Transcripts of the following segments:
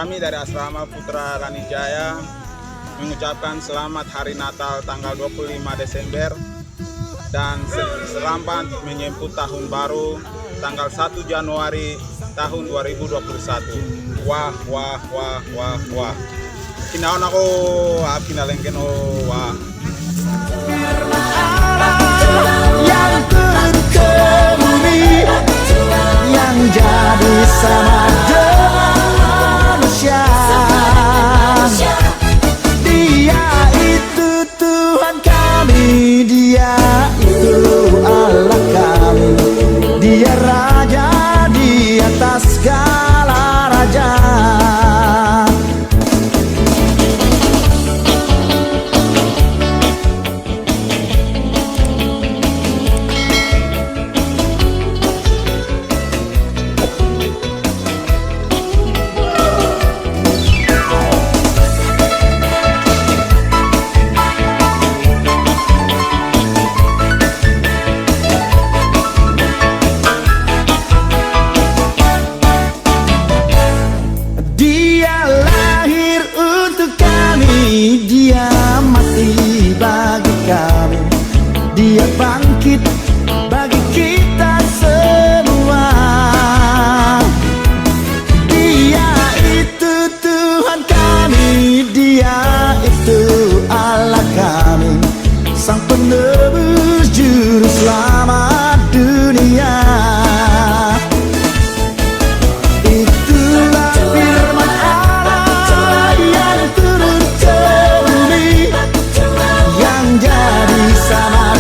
Kami dari Asrama Putra Ranijaya mengucapkan selamat Hari Natal tanggal 25 Desember dan selamat menyambut Tahun Baru tanggal 1 Januari tahun 2021. Wah wah wah wah wah. Kinaon ako kinalengken wah. Yang turun ke bumi, yang jadi sama dengan manusia. Dia itu Tuhan kami, Dia itu Allah kami. Dia Raja di atas segala raja. Dia bangkit bagi kita semua. Dia itu Tuhan kami, Dia itu Allah kami, Sang Penebus Juru Selamat dunia. Itulah firman Allah yang turun ke bumi, yang jadi sama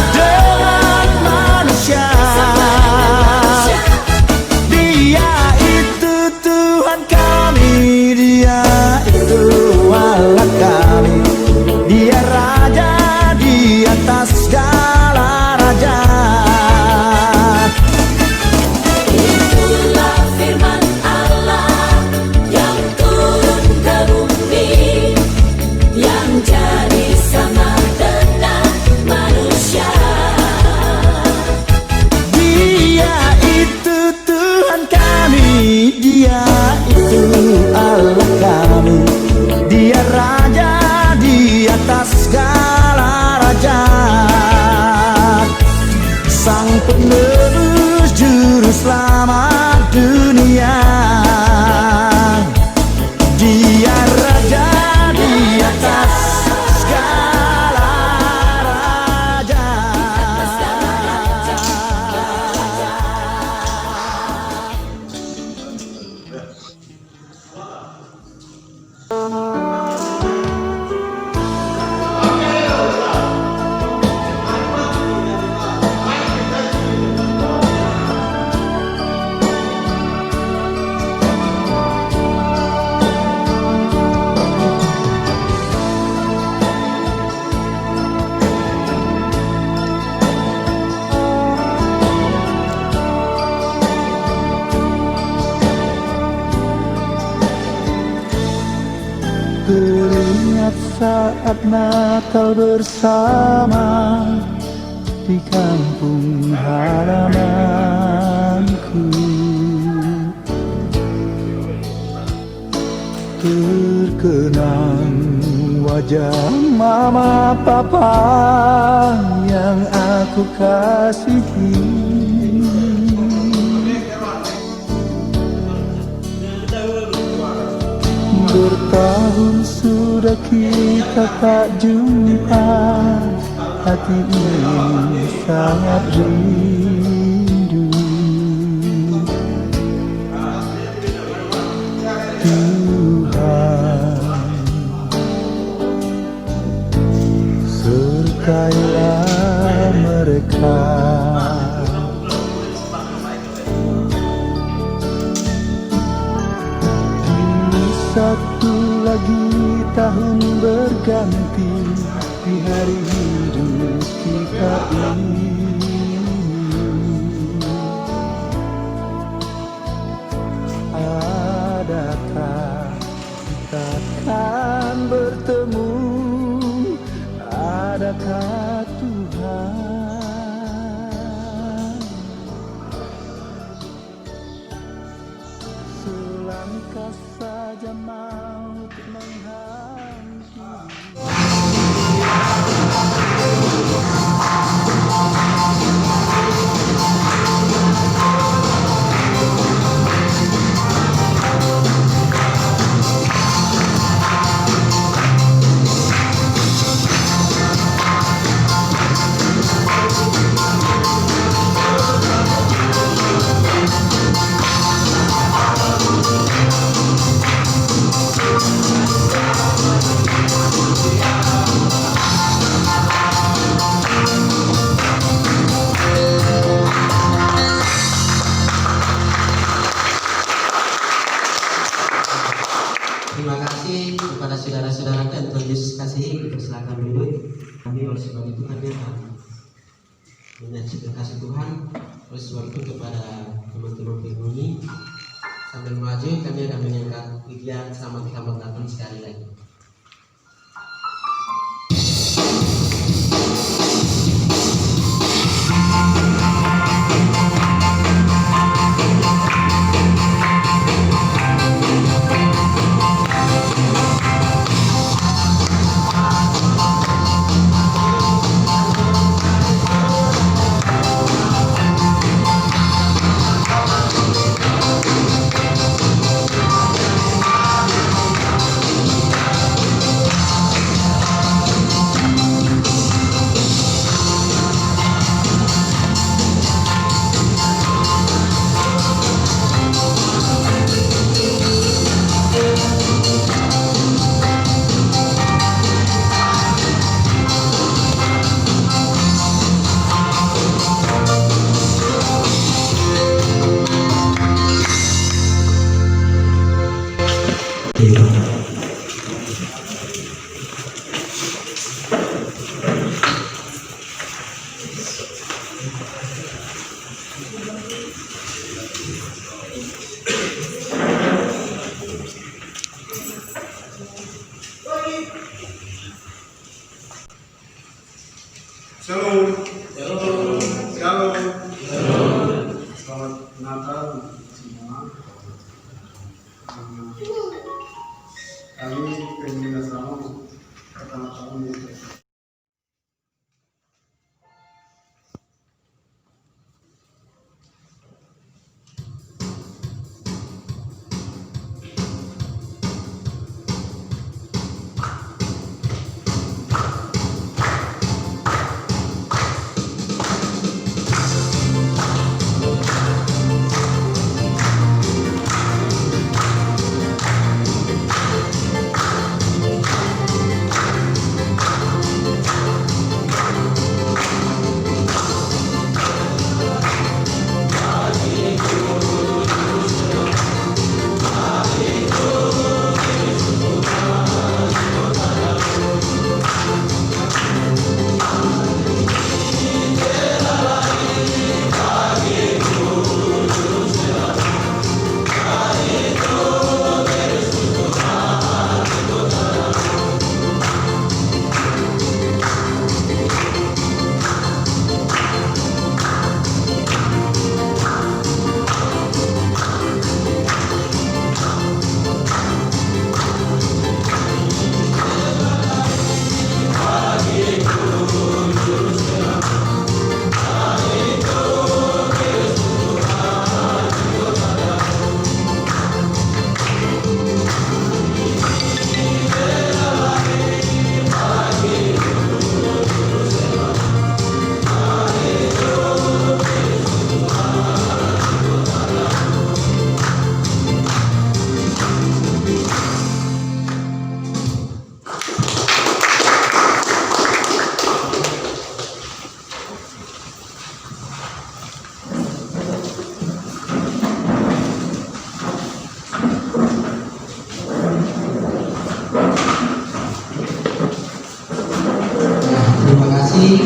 Penebus Juru Selamat dunia. Dia Raja di atas segala raja. Teringat saat Natal bersama di kampung halamanku. Terkenang wajah mama papa yang aku kasihi. Bertahun sudah kita tak jumpa, hati ini sangat rindu. Tuhan, sertailah mereka. Satu lagi tahun berganti di hari hidup kita ini. Adakah kita akan bertemu? Adakah Tuhan? Selangkah saja menyaksikan kasih Tuhan. Oleh sebab itu kepada teman-teman penghuni sambil maju kami akan menyanyikan pujian selamat datang sekali lagi. Shalom. Shalom. Selamat Natal semua. Kami pengen asrama pertama tahun ini. Terima kasih.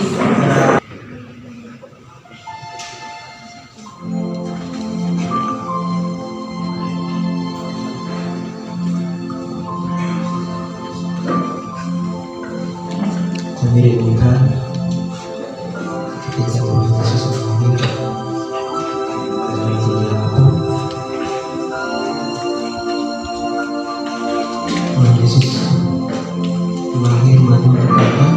Kami rindukan ketika Tuhan Yesus lahir dari sini aku. Tuhan Yesus lahir mati berkata,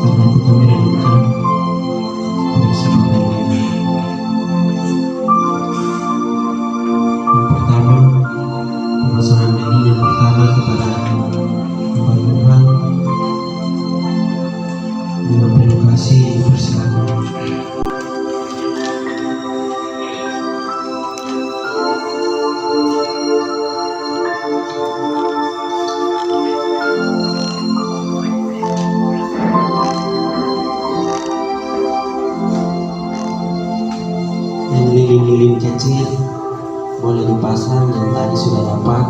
karena itu kami rindukan bersama ini. Yang pertama, pasangan ini yang pertama kepada hamba Tuhan dengan penuh kasih bersama. Yang lilin-lilin kecil boleh dipasang yang tadi sudah dapat.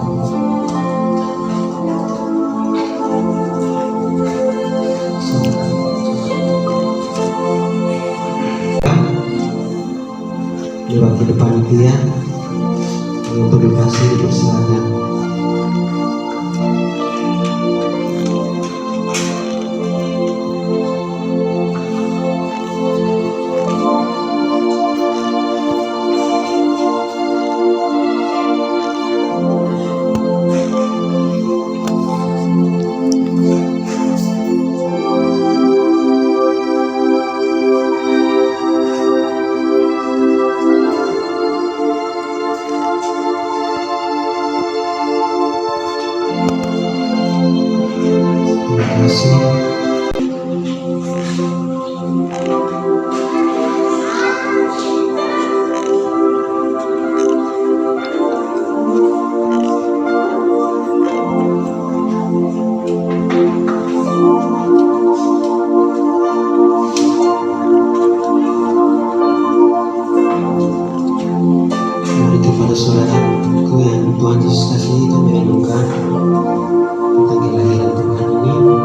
panitia untuk dikasih dipersilakan. Terima kasih. Mari kepada saudaraku yang Tuhan Yesus kasih, kami renungkan tentang kelahiran Tuhan ini.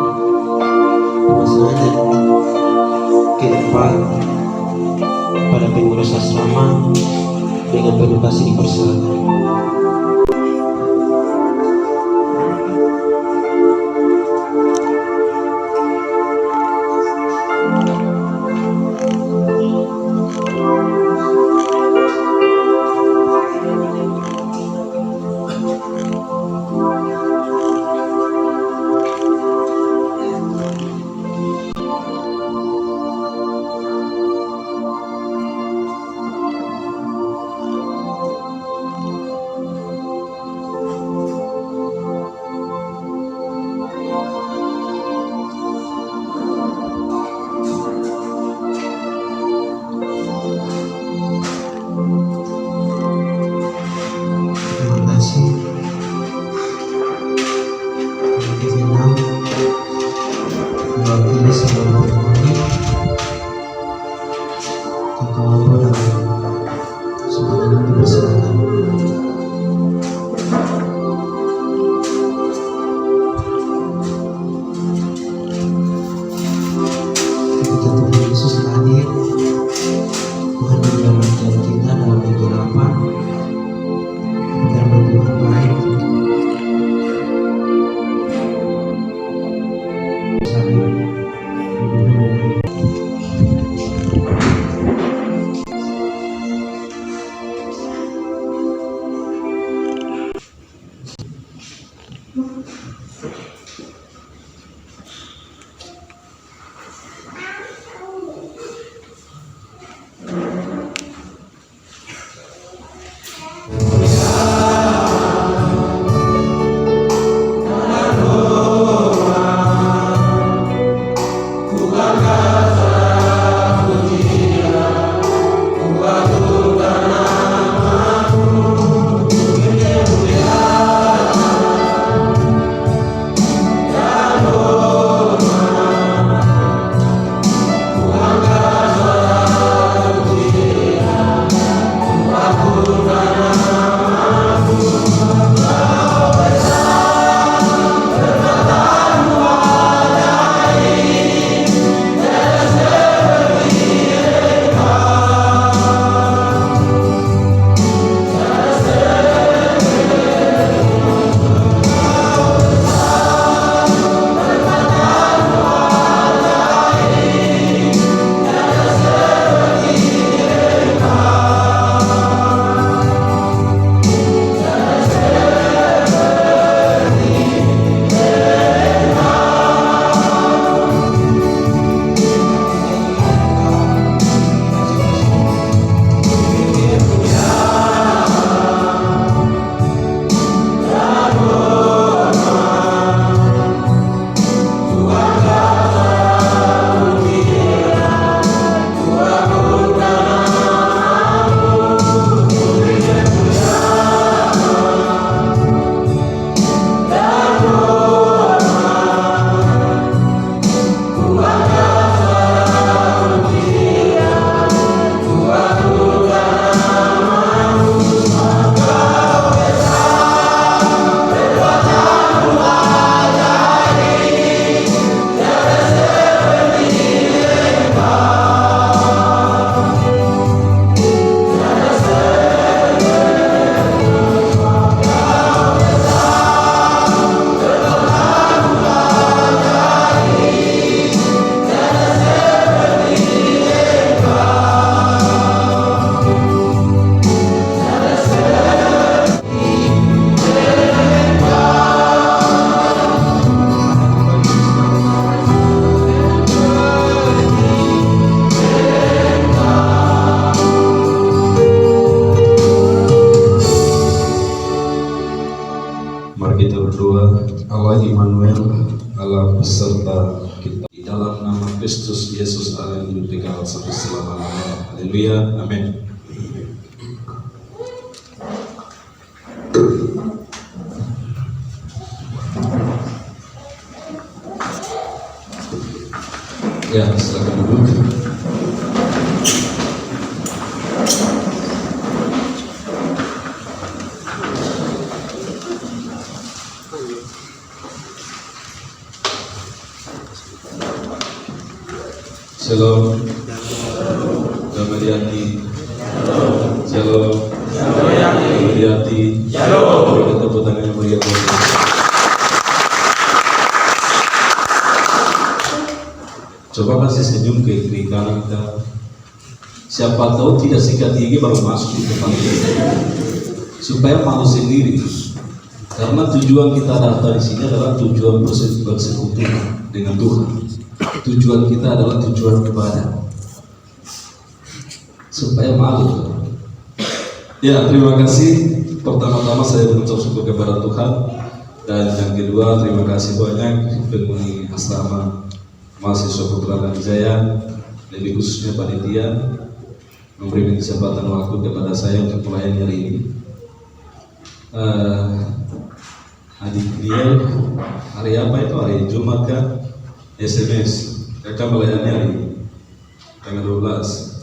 Allah beserta kita di dalam nama Kristus Yesus Allah yang hidup kekal sampai selama-lamanya. Haleluya, amin. Ya, silakan duduk. Shalom, damai di hati. Shalom, damai di hati. Berikan tepuk tangan yang meriah. Coba kasih senyum ke kiri kanan kita. Siapa tahu tidak sikat gigi baru masuk di tempat ini, supaya malu sendiri. Karena tujuan kita datang di sini adalah tujuan bersekutu dengan Tuhan. Tujuan kita adalah tujuan ibadah, supaya malu. Ya, terima kasih. Pertama-tama saya mengucap syukur kepada Tuhan, dan yang kedua terima kasih banyak penghuni asrama mahasiswa Putra Jaya, lebih khususnya panitia, memberi kesempatan waktu kepada saya untuk melayani hari ini. Adik dia hari apa itu? Hari Jumat kan? SMS akan melayani hari ini tanggal 12.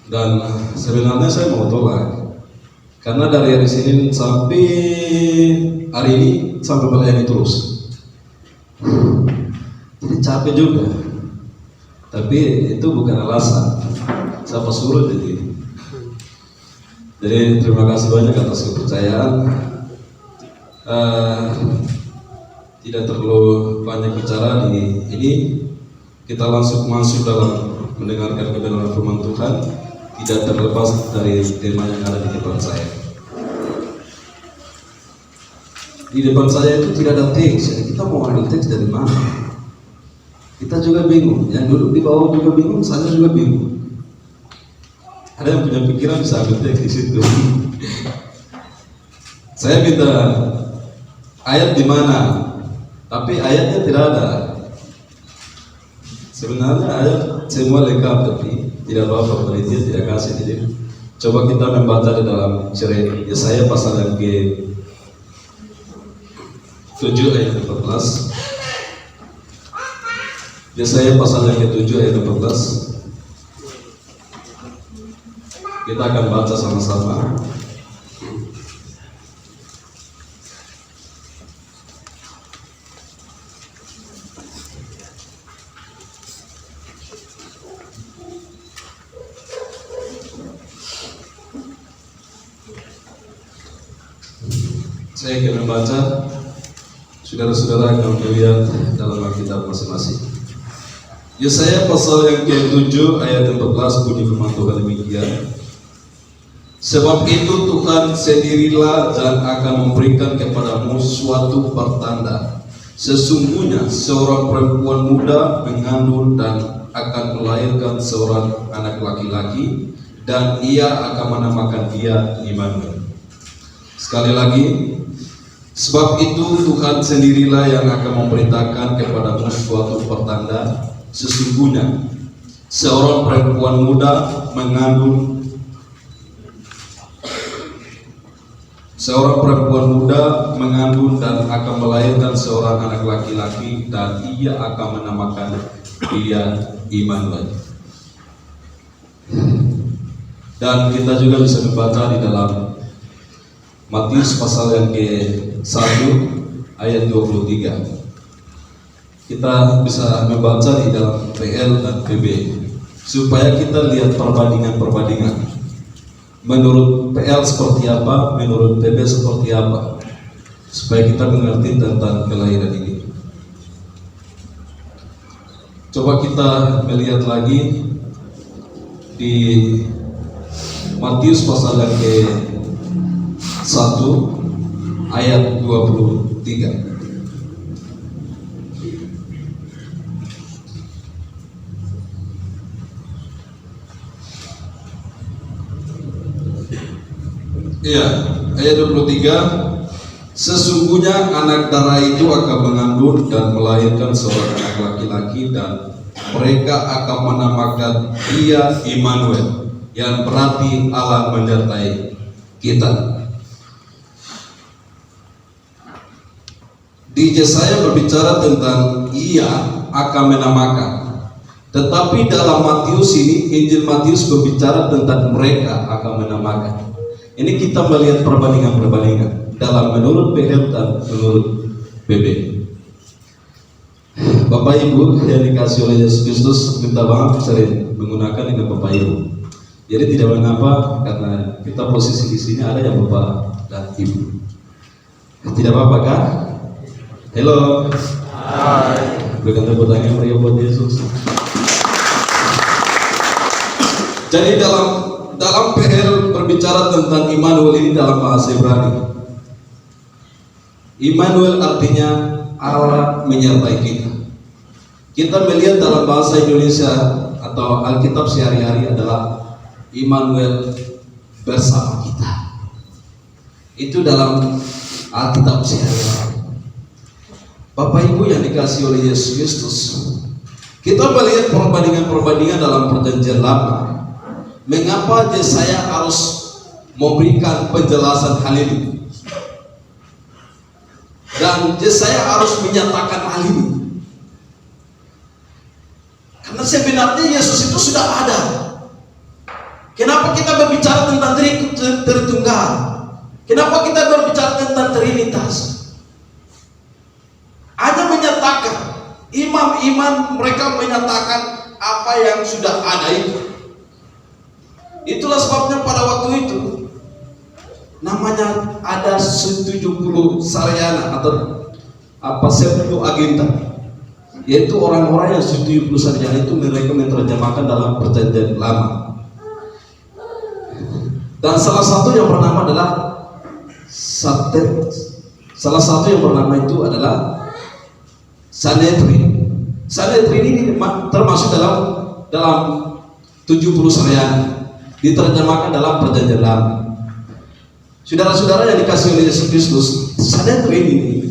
Dan sebenarnya saya mau tolak, karena dari hari Senin sampai hari ini sampai melayani terus, jadi capek juga. Tapi itu bukan alasan, siapa suruh jadi terima kasih banyak atas kepercayaan. Tidak terlalu banyak bicara di ini, kita langsung masuk dalam mendengarkan kebenaran firman Tuhan, tidak terlepas dari tema yang ada di depan saya. Di depan saya itu tidak ada teks, jadi kita mau ambil teks dari mana? Kita juga bingung, yang duduk di bawah juga bingung, saya juga bingung. Ada yang punya pikiran bisa ambil teks di situ. Saya minta ayat di mana? Tapi ayatnya tidak ada. Sebenarnya ayat semua lengkap, tapi tidak apa-apa, penelitian tidak kasih. Jadi coba kita membaca di dalam Yesaya pasal yang ke-7 ayat 14. Yesaya pasal yang ke-7 ayat 14. Kita akan baca sama-sama. Saya akan membaca, saudara-saudara akan melihat dalam Alkitab masing-masing. Yesaya pasal yang ke-7 ayat 14 bunyi firman Tuhan demikian. Sebab itu Tuhan sendirilah dan akan memberikan kepadamu suatu pertanda. Sesungguhnya seorang perempuan muda mengandung dan akan melahirkan seorang anak laki-laki, dan ia akan menamakan dia Immanuel. Sekali lagi, sebab itu Tuhan sendirilah yang akan memberitakan kepadamu suatu pertanda. Sesungguhnya seorang perempuan muda mengandung dan akan melahirkan seorang anak laki-laki, dan ia akan menamakan dia Immanuel. Dan kita juga bisa membaca di dalam Matius pasal yang ke-1 ayat 23. Kita bisa membaca di dalam PL dan PB supaya kita lihat perbandingan. Menurut PL seperti apa, menurut PB seperti apa, supaya kita mengerti tentang kelahiran ini. Coba kita melihat lagi di Matius pasal yang ke-1 ayat 23. Iya, ayat 23. Sesungguhnya anak darah itu akan mengandung dan melahirkan seorang anak laki-laki, dan mereka akan menamakan dia Immanuel, yang berarti Allah menyertai kita. Di Yesaya berbicara tentang ia akan menamakan, tetapi dalam Matius ini, Injil Matius berbicara tentang mereka akan menamakan. Ini kita melihat perbandingan dalam menurut PL dan menurut PB. Bapak Ibu yang dikasih oleh Yesus Kristus, minta maaf sering menggunakan dengan Bapak Ibu. Jadi tidak mengapa, karena kita posisi di sini ada yang Bapak dan Ibu. Tidak apa-apa kan? Halo. Hai. Berikan tepuk tangan meriah buat Yesus. Jadi dalam PL berbicara tentang Immanuel ini dalam bahasa Ibrani. Immanuel artinya Allah menyertai kita. Kita melihat dalam bahasa Indonesia atau Alkitab sehari-hari adalah Immanuel bersama kita. Itu dalam Alkitab sehari-hari. Bapak Ibu yang dikasih oleh Yesus Kristus, kita melihat perbandingan dalam Perjanjian Lama. Mengapa Yesaya harus memberikan penjelasan hal ini? Dan Yesaya harus menyatakan hal ini. Karena sebenarnya Yesus itu sudah ada. Kenapa kita berbicara tentang Tritunggal? Kenapa kita berbicara tentang Trinitas? Hanya menyatakan, imam-imam mereka menyatakan apa yang sudah ada itu. Itulah sebabnya pada waktu itu namanya ada 70 sarjana atau apa 10 agenda, yaitu orang-orang yang 70 sarjana itu mereka menerjemahkan dalam Perjanjian Lama. Dan salah satu yang bernama adalah salah satu yang bernama itu adalah Sanhedrin. Sanhedrin ini termasuk dalam 70 sarjana, diterjemahkan dalam Perjanjian Lama. Saudara-saudara yang dikasih oleh Yesus Kristus, Sanhedrin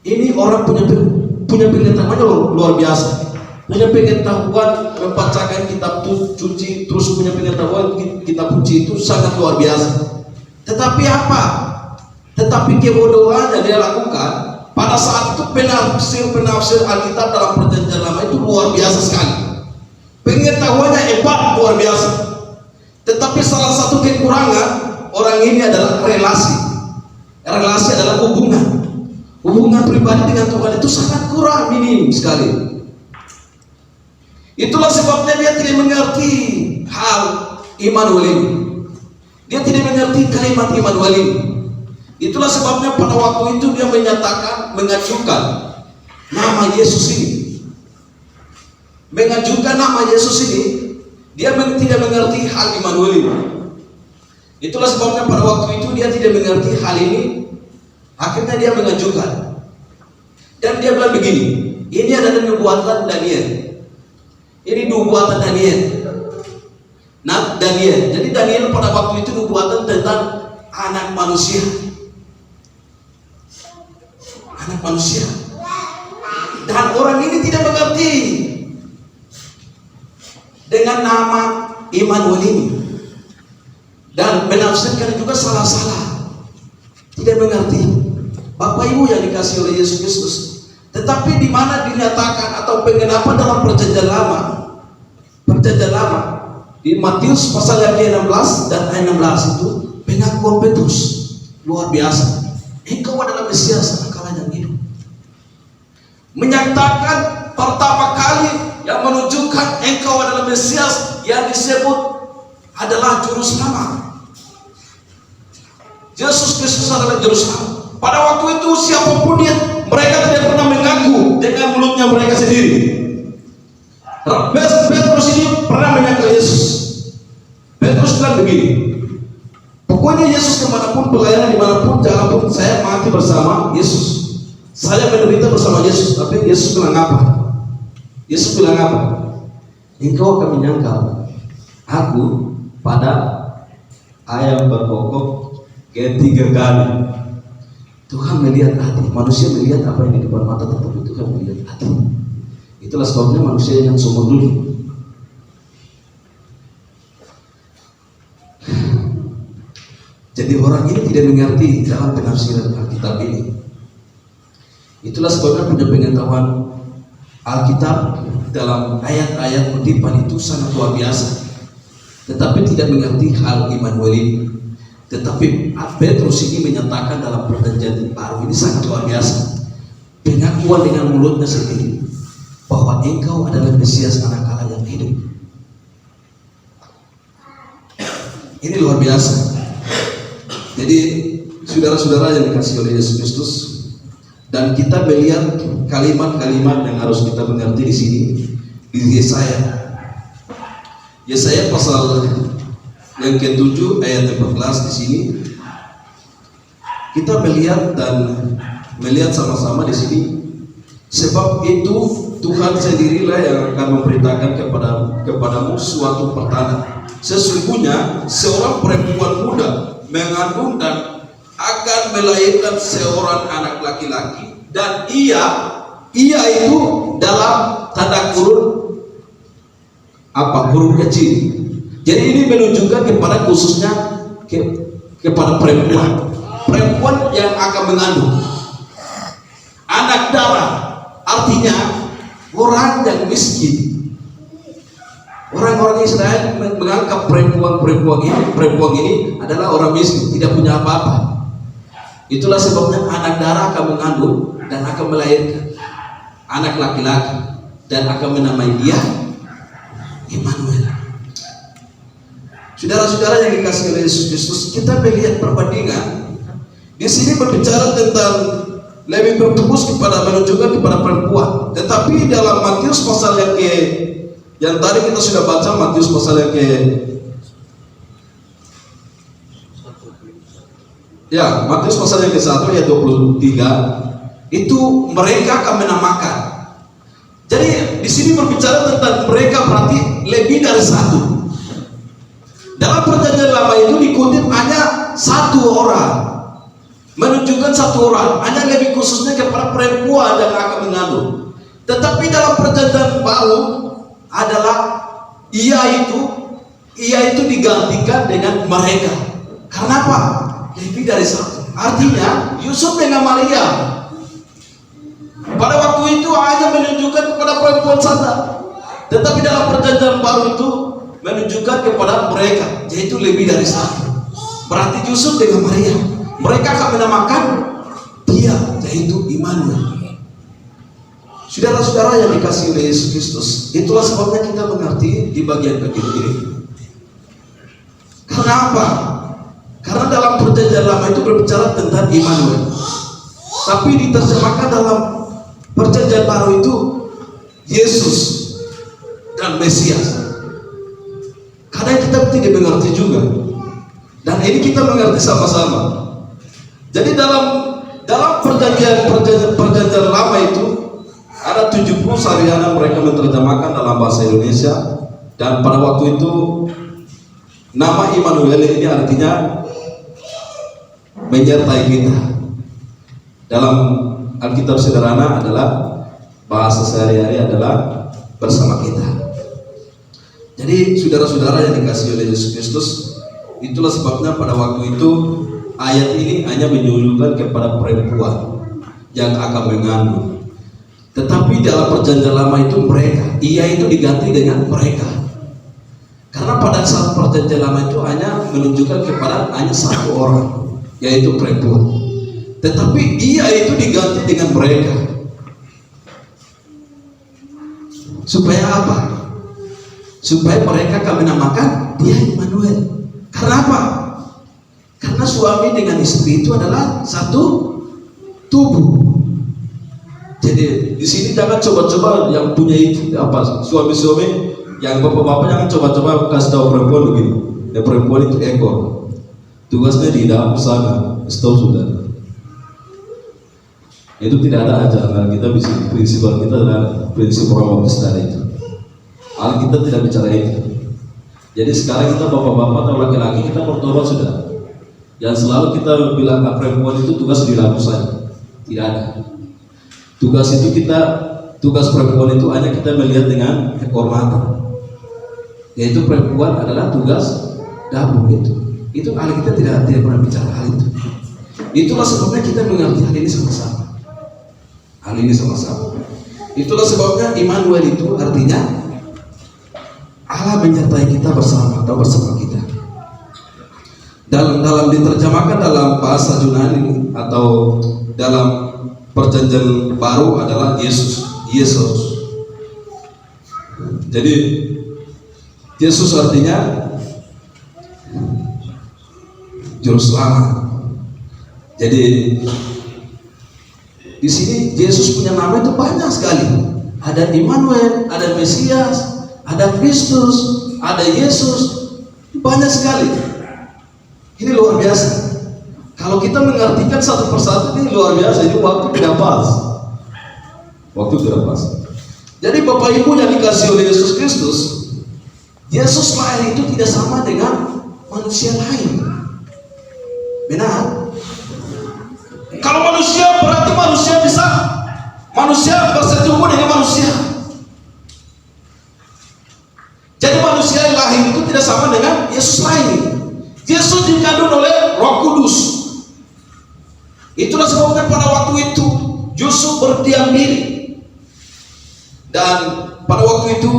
ini orang punya pengetahuan luar biasa, punya pengetahuan membacakan kitab suci, terus punya pengetahuan kitab suci itu sangat luar biasa. Tetapi apa? Tetapi kebodohan yang dia lakukan pada saat itu, penafsir Alkitab dalam Perjanjian Lama itu luar biasa sekali. Pengetahuannya hebat, luar biasa. Tetapi salah satu kekurangan orang ini adalah relasi. Relasi adalah hubungan pribadi dengan Tuhan itu sangat kurang, minim sekali. Itulah sebabnya dia tidak mengerti hal Immanuel ini. Dia tidak mengerti kalimat Immanuel ini. Itulah sebabnya pada waktu itu dia mengajukan nama Yesus ini. Mengajukan nama Yesus ini, dia tidak mengerti hal Immanuel ini. Itulah sebabnya pada waktu itu dia tidak mengerti hal ini. Akhirnya dia mengajukan. Dan dia bilang begini, ini adalah nubuatan Daniel. Ini nubuatan Daniel. Nah, Daniel. Jadi Daniel pada waktu itu nubuatan tentang anak manusia. Anak manusia. Dan orang ini tidak mengerti dengan nama Immanuel ini, dan menafsirkan juga salah-salah, tidak mengerti. Bapak Ibu yang dikasih oleh Yesus Kristus, tetapi di mana dinyatakan atau pengenapan dalam Perjanjian Lama di Matius pasal yang ke-16 dan ayat 16 itu pengakuan Petrus luar biasa. Engkau adalah Mesias, anak Allah yang hidup. Menyatakan pertama kali yang menunjukkan engkau adalah Mesias yang disebut adalah Juru Selamat. Yesus Kristus adalah Juru Selamat. Pada waktu itu siapapun dia, mereka tidak pernah mengaku dengan mulutnya mereka sendiri. Petrus ini pernah mengaku Yesus. Petrus bilang begini, pokoknya Yesus kemanapun, pelayanan dimanapun, janganpun saya mati bersama Yesus, saya menderita bersama Yesus. Tapi Yesus bilang apa? Yesus bilang apa? Engkau akan menyangkal aku pada ayam berkokok ketiga kali. Tuhan melihat hati. Manusia melihat apa yang di depan mata, tetapi Tuhan melihat hati. Itulah sebabnya manusia yang sombong dulu. Jadi orang ini tidak mengerti dalam penafsiran Alkitab ini. Itulah sebabnya punya pengetahuan Alkitab dalam ayat-ayat kutipan itu sangat luar biasa. Tetapi tidak mengerti hal Immanuel ini. Tetapi Petrus ini menyatakan dalam perjanjian baru ini sangat luar biasa. Pengakuan dengan mulutnya sendiri bahwa engkau adalah Mesias, anak Allah yang hidup. Ini luar biasa. Jadi saudara-saudara yang dikasihi oleh Yesus Kristus, dan kita melihat kalimat-kalimat yang harus kita mengerti di sini di Yesaya pasal yang ke-7 ayat 14 di sini kita melihat sama-sama di sini, sebab itu Tuhan sendirilah yang akan memberitakan kepadamu suatu pertanda. Sesungguhnya seorang perempuan muda mengandung dan akan melahirkan seorang anak laki-laki, dan ia itu dalam tanda kurung huruf kecil. Jadi ini menunjukkan kepada khususnya kepada perempuan yang akan mengandung anak darah, artinya orang yang miskin. Orang-orang Israel menganggap perempuan ini adalah orang miskin, tidak punya apa-apa. Itulah sebabnya anak darah akan mengandung dan akan melahirkan anak laki-laki dan akan menamai dia Immanuel. Saudara-saudara yang dikasihi oleh Yesus Kristus, kita melihat perbandingan di sini berbicara tentang lebih berfokus kepada menunjukkan kepada perempuan. Tetapi dalam Matius pasal yang tadi kita sudah baca, Matius pasal Matius pasal yang ke-1 ayat 23, itu mereka akan menamakan. Jadi di sini berbicara tentang mereka, berarti lebih dari satu. Dalam perjanjian lama itu dikutip hanya satu orang, menunjukkan satu orang, hanya lebih khususnya kepada perempuan yang akan mengandung. Tetapi dalam perjanjian baru adalah ia itu digantikan dengan mereka. Karena apa? Lebih dari satu. Artinya Yusuf dengan Maria pada waktu itu hanya menunjukkan kepada perempuan saja, tetapi dalam perjanjian baru itu menunjukkan kepada mereka, yaitu lebih dari satu. Berarti Yusuf dengan Maria, mereka akan menamakan dia, yaitu Immanuel. Saudara-saudara yang dikasihi oleh Yesus Kristus, itulah sebabnya kita mengerti di bagian-bagian ini. Karena apa? Karena dalam perjanjian lama itu berbicara tentang Immanuel, tapi diterjemahkan dalam perjanjian baru itu Yesus dan Mesias. Karena kita tidak mengerti juga, dan ini kita mengerti sama-sama. Jadi dalam perjanjian lama itu ada 70 sarjana mereka menerjemahkan dalam bahasa Indonesia, dan pada waktu itu nama Immanuel ini artinya menyertai kita. Dalam Alkitab sederhana adalah bahasa sehari-hari adalah bersama kita. Jadi saudara-saudara yang dikasihi oleh Yesus Kristus, itulah sebabnya pada waktu itu ayat ini hanya menunjukkan kepada perempuan yang akan mengandung. Tetapi dalam perjanjian lama itu ia itu diganti dengan mereka. Karena pada saat perjanjian lama itu hanya menunjukkan kepada hanya satu orang, yaitu perempuan. Tetapi ia itu diganti dengan mereka. Supaya apa? Supaya mereka akan menamakan dia Immanuel. Karena apa? Karena suami dengan istri itu adalah satu tubuh. Jadi di sini jangan coba-coba yang punya suami-suami, yang bapak-bapak jangan coba-coba kasih tahu perempuan begini. Ya, perempuan itu ekor, tugasnya di dalam sana, tahu sudah. Itu tidak ada ajaran kita, prinsip kita adalah prinsip Roma besar itu. Kita tidak bicara itu. Jadi sekarang kita bapak-bapak atau laki-laki kita bertobat sudah. Yang selalu kita bilang perempuan itu tugas diramu saja, tidak ada. Tugas perempuan itu hanya kita melihat dengan kehormatan. Yaitu perempuan adalah tugas dapur itu. Itu ahli kita tidak pernah bicara hal itu. Itulah sebabnya kita mengerti hal ini sama-sama. Hal ini sama-sama. Itulah sebabnya Immanuel itu artinya Allah menyertai kita bersama atau bersama kita. Dalam diterjemahkan dalam bahasa Yunani atau dalam perjanjian baru adalah Yesus. Jadi Yesus artinya juru selamat. Jadi di sini Yesus punya nama itu banyak sekali. Ada Immanuel, ada Mesias, ada Kristus, ada Yesus, banyak sekali. Ini luar biasa. Kalau kita mengartikan satu persatu ini luar biasa. Ini waktu tidak pas. Waktu tidak pas. Jadi Bapak Ibu yang dikasih oleh Yesus Kristus, Yesus lahir itu tidak sama dengan manusia lain. Benar? Kalau manusia berarti manusia bersetubuh dengan manusia. Jadi manusia yang lahir itu tidak sama dengan Yesus lahir. Yesus dikandung oleh Roh Kudus. Itulah sebabnya pada waktu itu Yusuf berdiam diri. Dan pada waktu itu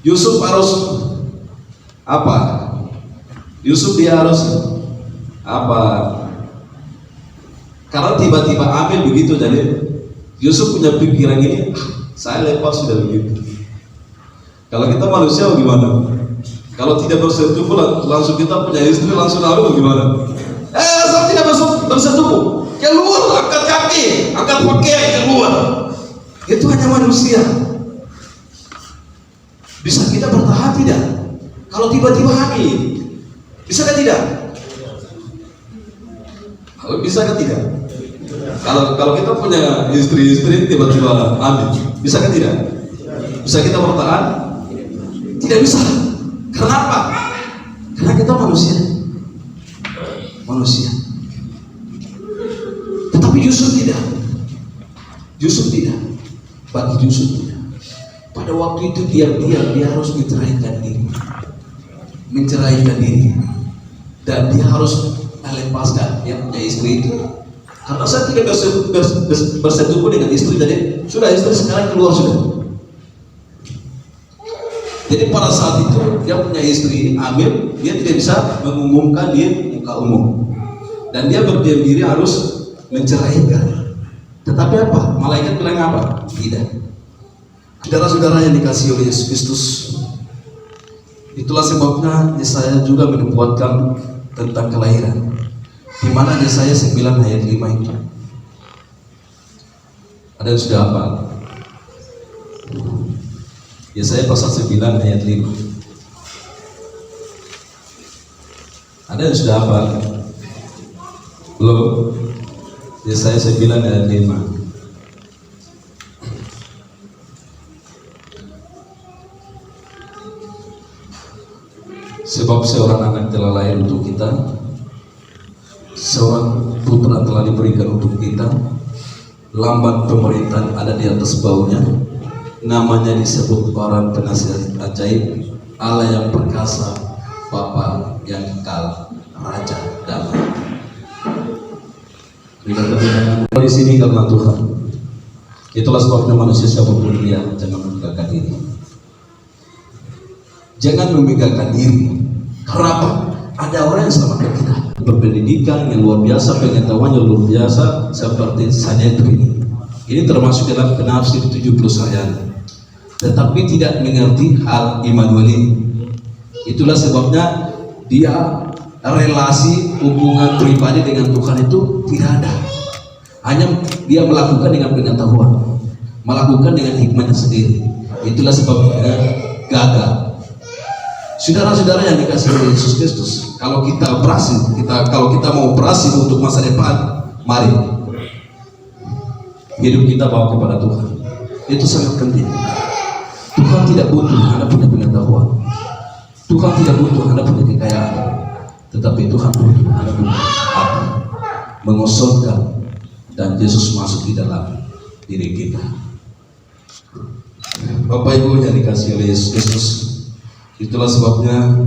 Yusuf harus apa? Karena tiba-tiba ambil begitu, jadi Yusuf punya pikiran ini, saya lepas sudah begitu. Kalau kita manusia bagaimana? Kalau tidak bersetubuh langsung kita punya istri langsung lalu bagaimana? Saya tidak bersetubuh, keluar, angkat kaki, angkat pakaian, keluar. Itu hanya manusia. Bisa kita bertahan tidak? Kalau tiba-tiba hamil, bisa kan tidak? Bisa kan tidak? Kalau kita punya istri tiba-tiba hamil, bisa kan tidak? Bisa kita bertahan? Tidak bisa. Kenapa? Karena kita manusia. Tetapi Yusuf tidak. Bagi Yusuf tidak. Pada waktu itu dia harus menceraikan diri, dan dia harus melepaskan dia punya istri itu. Karena saya tidak bersetubuh dengan istri, jadi sudah istri sekarang keluar sudah. Jadi pada saat itu dia punya istri hamil, dia tidak bisa mengumumkan di muka umum, dan dia berdiam diri harus menceraikan. Tetapi apa? Malaikat bilang apa? Tidak. Saudara-saudara yang dikasihi oleh Yesus Kristus, itulah sebabnya Yesaya juga menubuatkan tentang kelahiran, di mana Yesaya 9 ayat 5 itu. Ada yang sudah apa? Yesaya pasal 9 ayat 5. Ada yang sudah apa? Belum? Yesaya 9 ayat 5. Sebab seorang anak telah lahir untuk kita, seorang putra telah diberikan untuk kita, lamban pemerintahan ada di atas baunya, namanya disebut orang penasihat ajaib, Allah yang perkasa, Bapa yang kekal, Raja damai. Di sini karena Tuhan. Itulah sebabnya manusia siapapun dia jangan memegahkan diri. Jangan memegahkan diri. Kenapa? Ada orang yang selamatkan kita, berpendidikan yang luar biasa, pengetahuan yang luar biasa, seperti Sanhedrin. Ini termasuk dalam penafsir 70 ayat, tetapi tidak mengerti hal Immanuel ini. Itulah sebabnya dia relasi hubungan pribadi dengan Tuhan itu tidak ada. Hanya dia melakukan dengan pengetahuan, melakukan dengan hikmahnya sendiri. Itulah sebabnya gagal. Saudara-saudara yang dikasihi oleh Yesus Kristus, kalau kita mau berhasil untuk masa depan, mari hidup kita bawa kepada Tuhan. Itu sangat penting. Tuhan tidak butuh Anda punya pengetahuan. Tuhan tidak butuh Anda punya kekayaan, tetapi Tuhan butuh Anda punya hati mengosongkan, dan Yesus masuk di dalam diri kita. Bapak Ibu yang dikasihi oleh Yesus Kristus, itulah sebabnya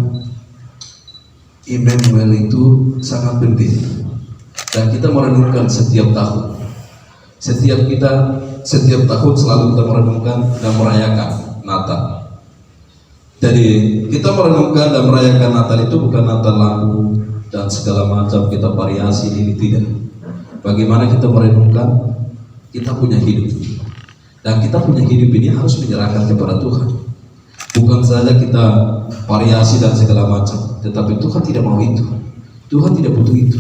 Immanuel itu sangat penting, dan kita merenungkan setiap tahun. Setiap tahun selalu kita merenungkan dan merayakan Natal. Jadi kita merenungkan dan merayakan Natal itu bukan Natal lagu dan segala macam kita variasi ini, tidak. Bagaimana kita merenungkan kita punya hidup, dan kita punya hidup ini harus menyerahkan kepada Tuhan. Bukan saja kita variasi dan segala macam, tetapi Tuhan tidak mau itu. Tuhan tidak butuh itu.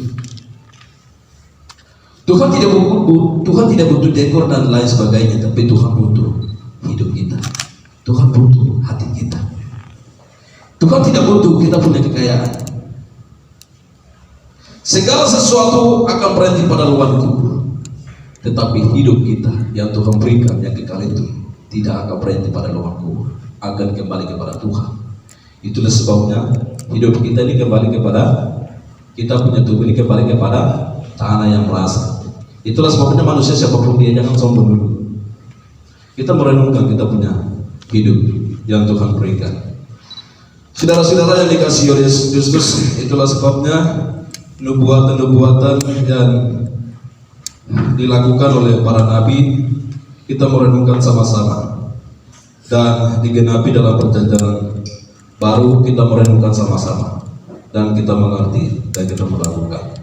Tuhan tidak butuh dekor dan lain sebagainya, tapi Tuhan butuh hidup kita. Tuhan butuh hati kita. Tuhan tidak butuh kita punya kekayaan. Segala sesuatu akan berhenti pada lubang kubur, tetapi hidup kita yang Tuhan berikan yang kekal itu tidak akan berhenti pada lubang kubur, akan kembali kepada Tuhan. Itulah sebabnya hidup kita ini kembali kepada, kita punya tubuh ini kembali kepada tanah yang merasa. Itulah sebabnya manusia siapapun dia jangan sombong dulu. Kita merenungkan kita punya hidup yang Tuhan berikan. Saudara-saudara yang dikasihi oleh Yesus Kristus, itulah sebabnya nubuatan-nubuatan yang dilakukan oleh para nabi kita merenungkan sama-sama, dan digenapi dalam perjanjian baru kita merenungkan sama-sama, dan kita mengerti dan kita melakukan.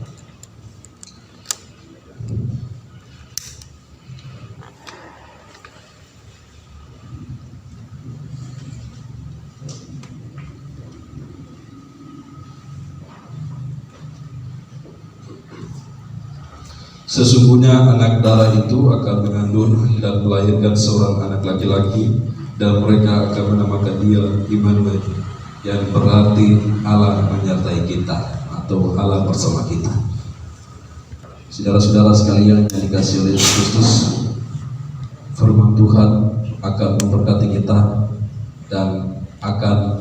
Sesungguhnya anak darah itu akan mengandung dan melahirkan seorang anak laki-laki, dan mereka akan menamakan dia Immanuel, yang berarti Allah menyertai kita atau Allah bersama kita. Saudara-saudara sekalian yang dikasihi oleh Yesus Kristus, firman Tuhan akan memberkati kita dan akan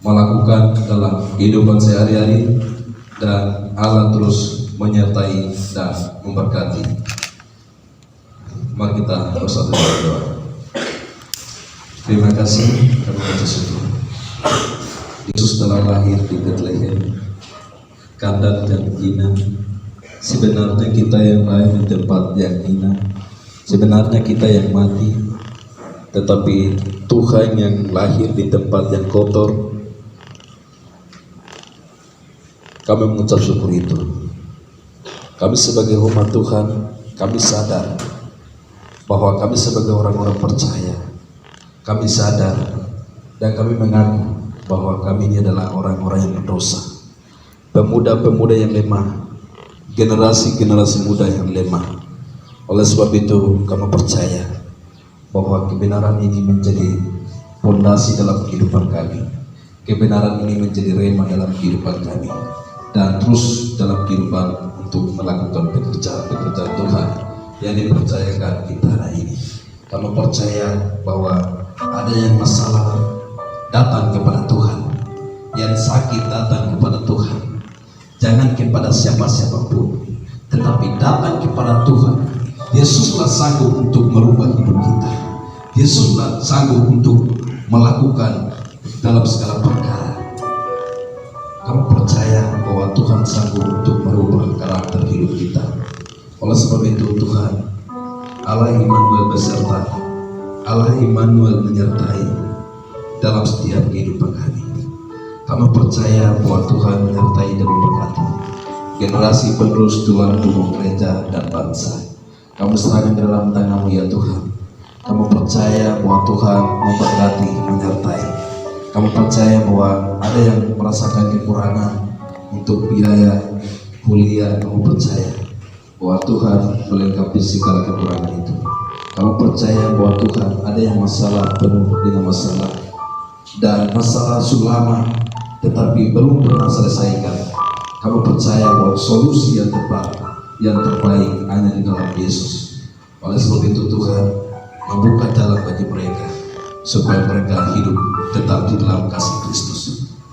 melakukan dalam kehidupan sehari-hari, dan Allah terus menyertai dan memberkati. Mari kita bersatu berdoa. Terima kasih karena Tuhan. Yesus telah lahir di Bethlehem, kandang dan hina. Sebenarnya kita yang lahir di tempat yang hina, sebenarnya kita yang mati, tetapi Tuhan yang lahir di tempat yang kotor. Kami mengucap syukur itu. Kami sebagai umat Tuhan, kami sadar bahwa kami sebagai orang-orang percaya, kami sadar dan kami mengaku bahwa kami ini adalah orang-orang yang berdosa, pemuda-pemuda yang lemah, generasi-generasi muda yang lemah. Oleh sebab itu kami percaya bahwa kebenaran ini menjadi fondasi dalam kehidupan kami, kebenaran ini menjadi rema dalam kehidupan kami, dan terus dalam kehidupan untuk melakukan pekerjaan Tuhan yang dipercayakan kita hari ini. Kami percaya bahwa ada yang masalah datang kepada Tuhan, yang sakit datang kepada Tuhan, jangan kepada siapa-siapapun, tetapi datang kepada Tuhan. Yesuslah sanggup untuk merubah hidup kita. Yesuslah sanggup untuk melakukan dalam segala perkara. Kamu percaya bahwa Tuhan sanggup untuk merubah karakter hidup kita. Oleh sebab itu Tuhan, Allah Immanuel beserta, Allah Immanuel menyertai dalam setiap kehidupan kami. Kamu percaya bahwa Tuhan menyertai dan memberkati generasi penerus tulang punggung gereja dan bangsa. Kamu serahkan dalam tangan-Mu ya Tuhan. Kamu percaya bahwa Tuhan memberkati, menyertai. Kamu percaya bahwa ada yang merasakan kekurangan untuk biaya kuliah. Kamu percaya bahwa Tuhan melengkapi segala kekurangan itu. Kamu percaya bahwa Tuhan ada yang masalah penuh dengan masalah, dan masalah sulama tetapi belum pernah selesaikan. Kamu percaya bahwa solusi yang tepat, yang terbaik hanya di dalam Yesus. Oleh sebab itu Tuhan membuka jalan bagi mereka. supaya mereka hidup tetap di dalam kasih Kristus.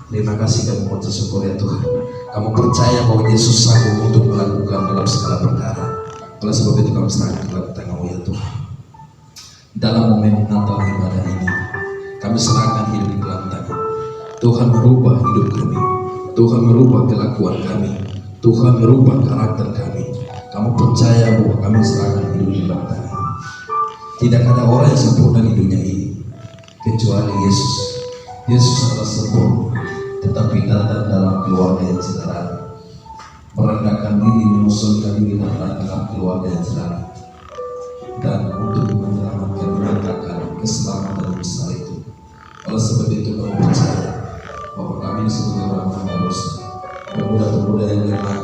Terima kasih kami mengucap syukur ya Tuhan. Kami percaya bahwa Yesus sanggup untuk melakukan dalam segala perkara. Oleh sebab itu kami serahkan dalam tangan-Mu ya Tuhan. Dalam momen Natal ibadah ini, kami serahkan hidup di dalam tangan. Tuhan merubah hidup kami. Tuhan merubah kelakuan kami. Tuhan merubah karakter kami. Kami percaya bahwa kami serahkan hidup di dalam tangan. Tidak ada orang yang sempurna di dunia ini kecuali Yesus. Yesus adalah sempurna, tetapi datang dalam keluarga yang sederhana, merendahkan diri, menyusulkan diri dalam keluarga yang sederhana, dan untuk menyelamatkan menegakkan keselamatan besar itu. Oleh sebab itu kami percaya bahwa kami sebagai orang berdosa, pemuda-pemuda yang lemah.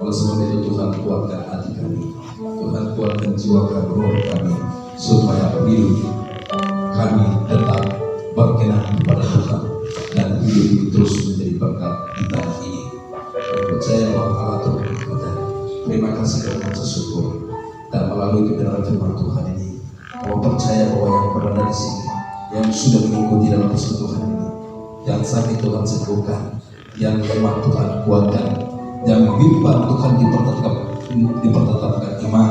Oleh sebab itu Tuhan kuatkan hati kami, Tuhan kuatkan jiwa kami, roh kami, supaya hidup kami tetap berkenan kepada Tuhan dan hidup ini terus menjadi berkat di tanah ini. Kami percaya bahwa Allah turut bekerja. Terima kasih dan mengucap syukur. Dan melalui kebenaran firman Tuhan ini, kami percaya bahwa yang berada di sini, yang sudah mengikuti dalam persekutuan ini, yang sakit Tuhan sembuhkan, yang lemah Tuhan kuatkan, yang bimbang Tuhan dipertetapkan iman,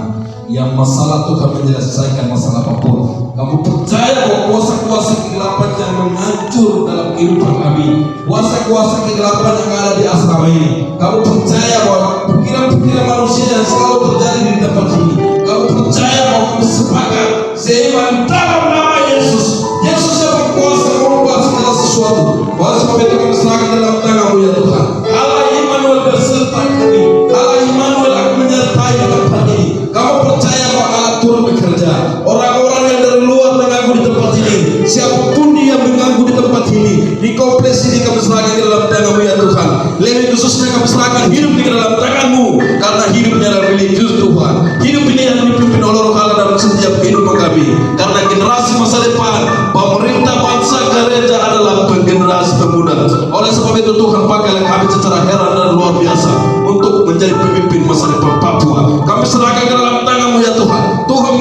yang masalah Tuhan menyelesaikan masalah apapun. Kamu percaya bahwa kuasa-kuasa kegelapan yang menghancur dalam kehidupan kami, kuasa-kuasa kegelapan yang ada di asrama ini, kamu percaya bahwa pikiran-pikiran manusia yang selalu terjadi di tempat ini, kamu percaya bahwa kami sepakat seiman dalam nama Yesus. Yesus yang berkuasa merubah segala sesuatu. Oleh sebab itu kami serahkan dalam tangan-Mu ya Tuhan. Allah Immanuel berserta kami. Allah Immanuel akan menyertai tempat ini. Kamu percaya bahwa Allah turut bekerja. Orang-orang yang dari luar mengganggu di tempat ini, siapapun dia mengganggu di tempat ini, di kompleks ini kami serahkan di dalam tangan-Mu ya Tuhan. Lebih khususnya kami serahkan hidup di dalam tangan-Mu, karena hidupnya adalah milik Tuhan. Hidup ini yang dipimpin oleh Roh Allah dalam setiap kehidupan kami. Karena generasi masa depan, pemerintah bangsa gereja adalah generasi pemuda. Oleh sebab itu Tuhan pakai kami secara heran dan luar biasa untuk menjadi pemimpin masa depan Papua. Kami serahkan ke dalam tangan-Mu ya Tuhan. Tuhan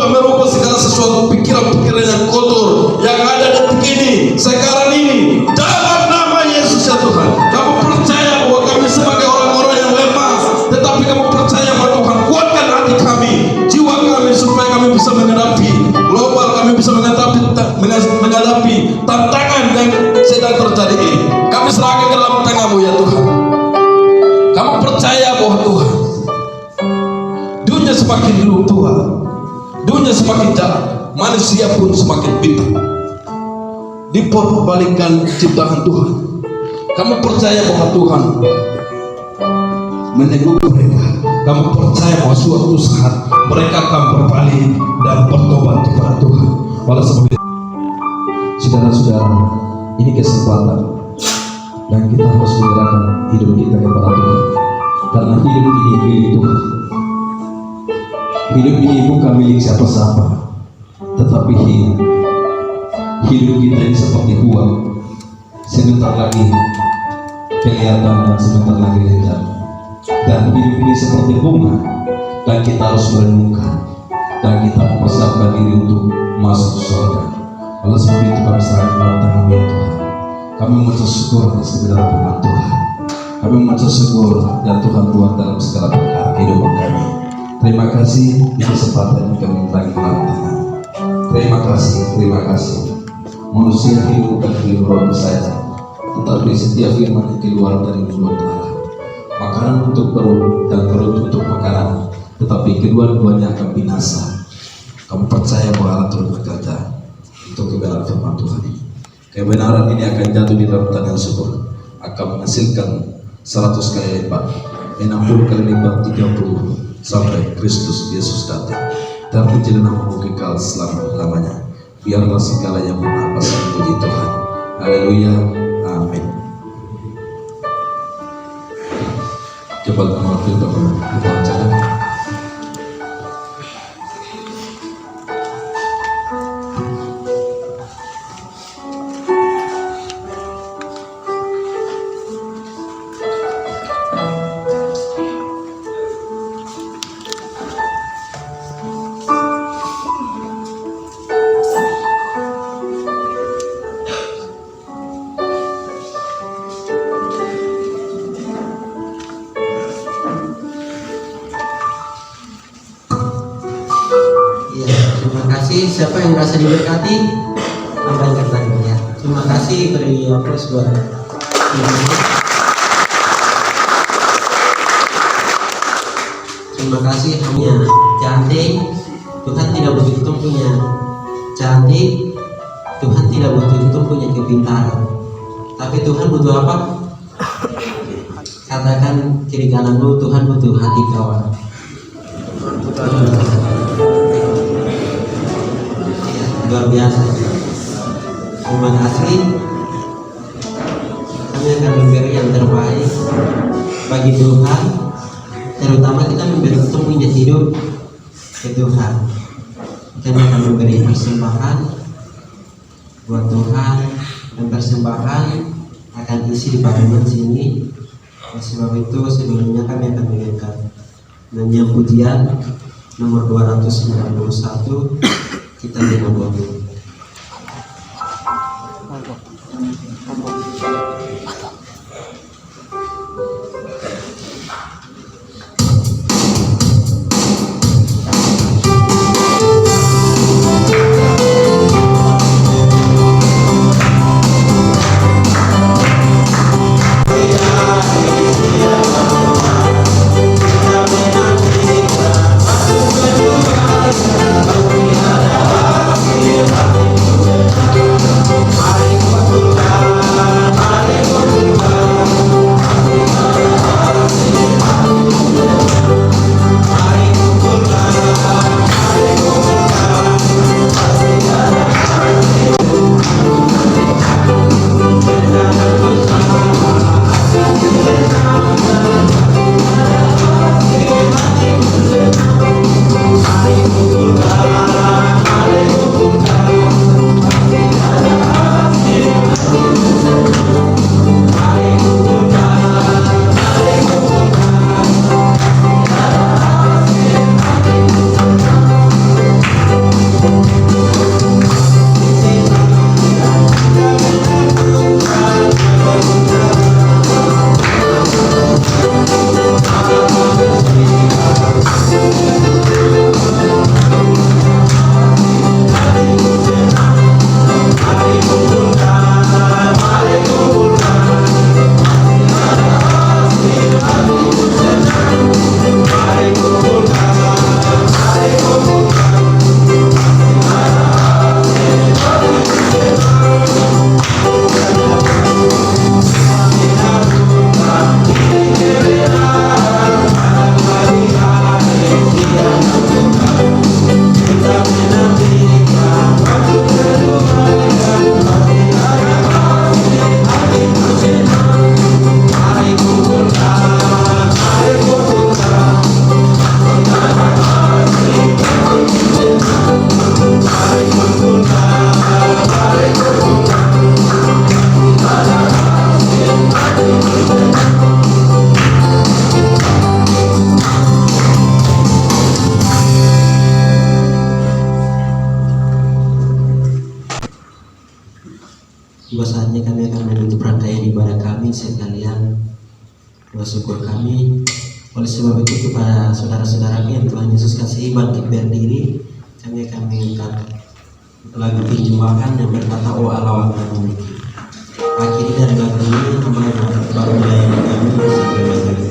merubah segala sesuatu pikiran-pikiran yang kotor yang ada di detik ini, sekarang ini, dalam nama Yesus ya Tuhan. Kamu percaya bahwa kami sebagai orang-orang yang lemah, tetapi kamu percaya bahwa Tuhan kuatkan hati kami, jiwa kami, supaya kami bisa menghadapi global, kami bisa menghadapi tantangan yang sedang terjadi ini. Kami serahkan ke dalam tangan-Mu ya Tuhan. Kamu percaya bahwa Tuhan, dunia semakin tua, dunia semakin jahat, manusia pun semakin pintar. Diperbalikan ciptaan Tuhan. Kamu percaya bahwa Tuhan meneguhkan mereka. Kamu percaya bahwa suatu saat mereka akan berbalik dan bertobat kepada Tuhan. Oleh sebab itu, saudara-saudara, ini kesempatan dan kita harus menyerahkan hidup kita kepada Tuhan. Karena hidup ini milik Tuhan. Hidup ini bukan milik siapa-siapa, tetapi hidup kita ini seperti uang. Sebentar lagi kelihatan dan sebentar lagi lenyap. Dan hidup ini seperti bunga, dan kita harus merenungkan dan kita mempersiapkan diri untuk masuk surga. Oleh sebab itu kami serahkan dalam tangan-Mu ya Tuhan. Kami mengucap syukur atas kebenaran firman Tuhan. Kami mengucap syukur dan Tuhan buat dalam segala perkara kehidupan kami. Terima kasih di kesempatan yang kami lagi dalam tangan. Terima kasih. Manusia hidup bukan dari roh saja, tetapi setiap firman yang keluar dari mulut Allah. Makanan untuk perut dan perut untuk makanan, tetapi kedua-duanya akan binasa. Kamu percaya bahwa Allah turut bekerja untuk kebenaran firman Tuhan ini. Kebenaran ini akan jatuh di dalam tanah yang subur, akan menghasilkan 100 kali lipat, 60 kali lipat, 30 sampai Kristus Yesus datang. Terpuji nama-Mu kekal selama-lamanya. Biarlah segala yang bernapas memuji Tuhan. Haleluya. Amin. Coba nomor kita baca. kasih. Siapa yang merasa diberkati? Angkat tangan ya. Terima kasih, beri aplaus buat ini. Terima kasih. Hanya cantik, Tuhan tidak butuh itu punya cantik, Tuhan tidak butuh itu punya kepintaran, tapi Tuhan butuh apa? Katakan kiri kanan lu, Tuhan butuh hati kawan. Ya, luar biasa. Terima kasih. Kami akan memberi yang terbaik bagi Tuhan. Terutama kita memberi untuk punya hidup ke Tuhan. Kita akan memberi persembahan buat Tuhan, dan persembahan akan isi di pademan sini. Oleh sebab itu sebelumnya kami akan menyanyikan pujian nomor 291, kita dengan doa. Tiba saatnya kami akan menutup rangkaian ibadah kami sekalian bersyukur kami. Oleh sebab itu kepada saudara-saudara yang Tuhan Yesus kasihi bangkit berdiri, kami akan menyanyikan lagu perjumpaan yang berkata "Oh Allah kami." Akhiri dari lagu ini kembali baru melayani kami sampai maghrib.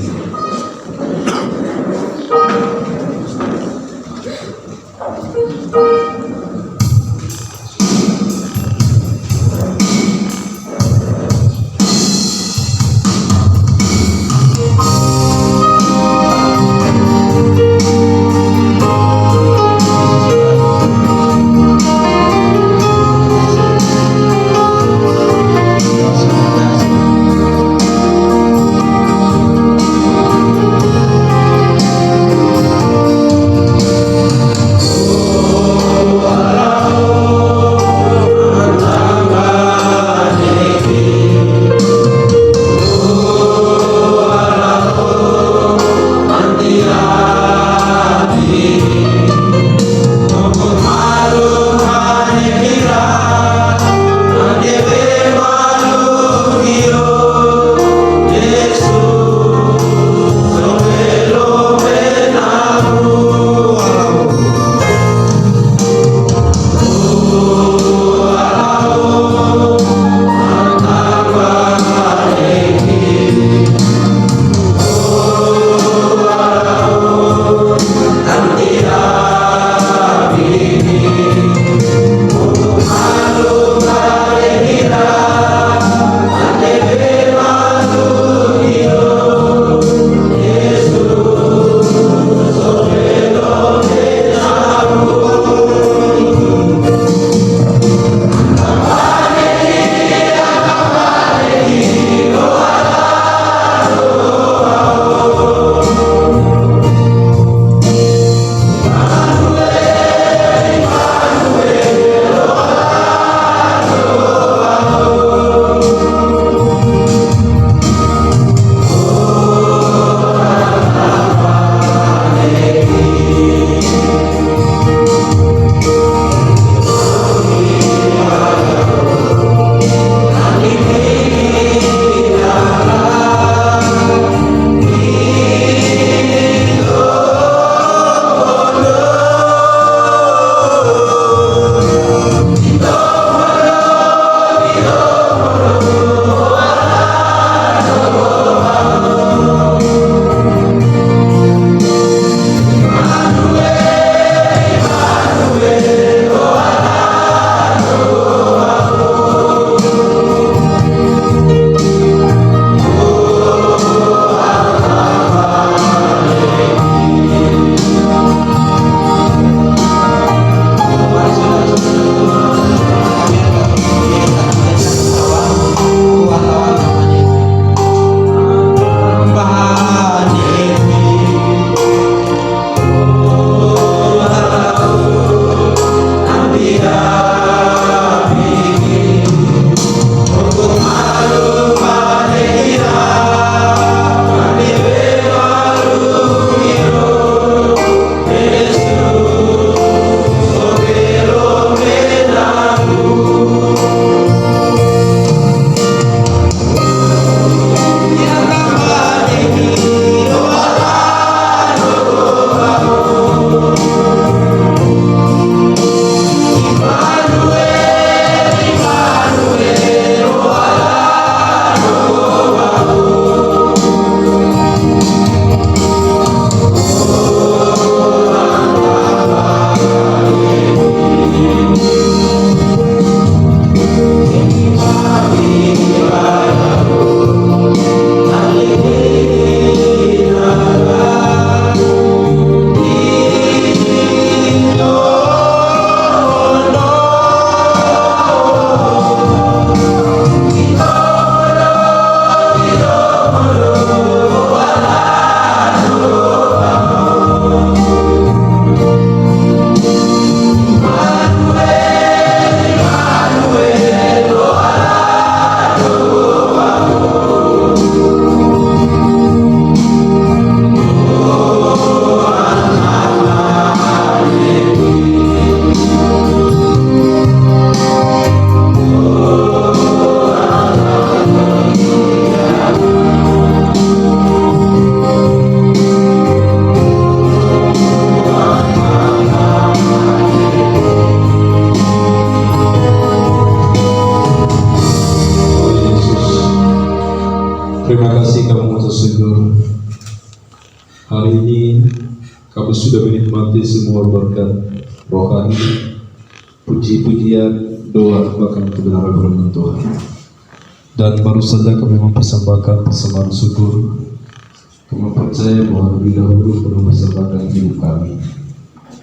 kami sudah menikmati semua berkat rohani, puji-pujian, doa, bahkan kebenaran firman Tuhan. Dan baru saja kami mempersembahkan persembahan syukur. Kami percaya bahwa lebih dahulu perlu mempersembahkan hidup kami.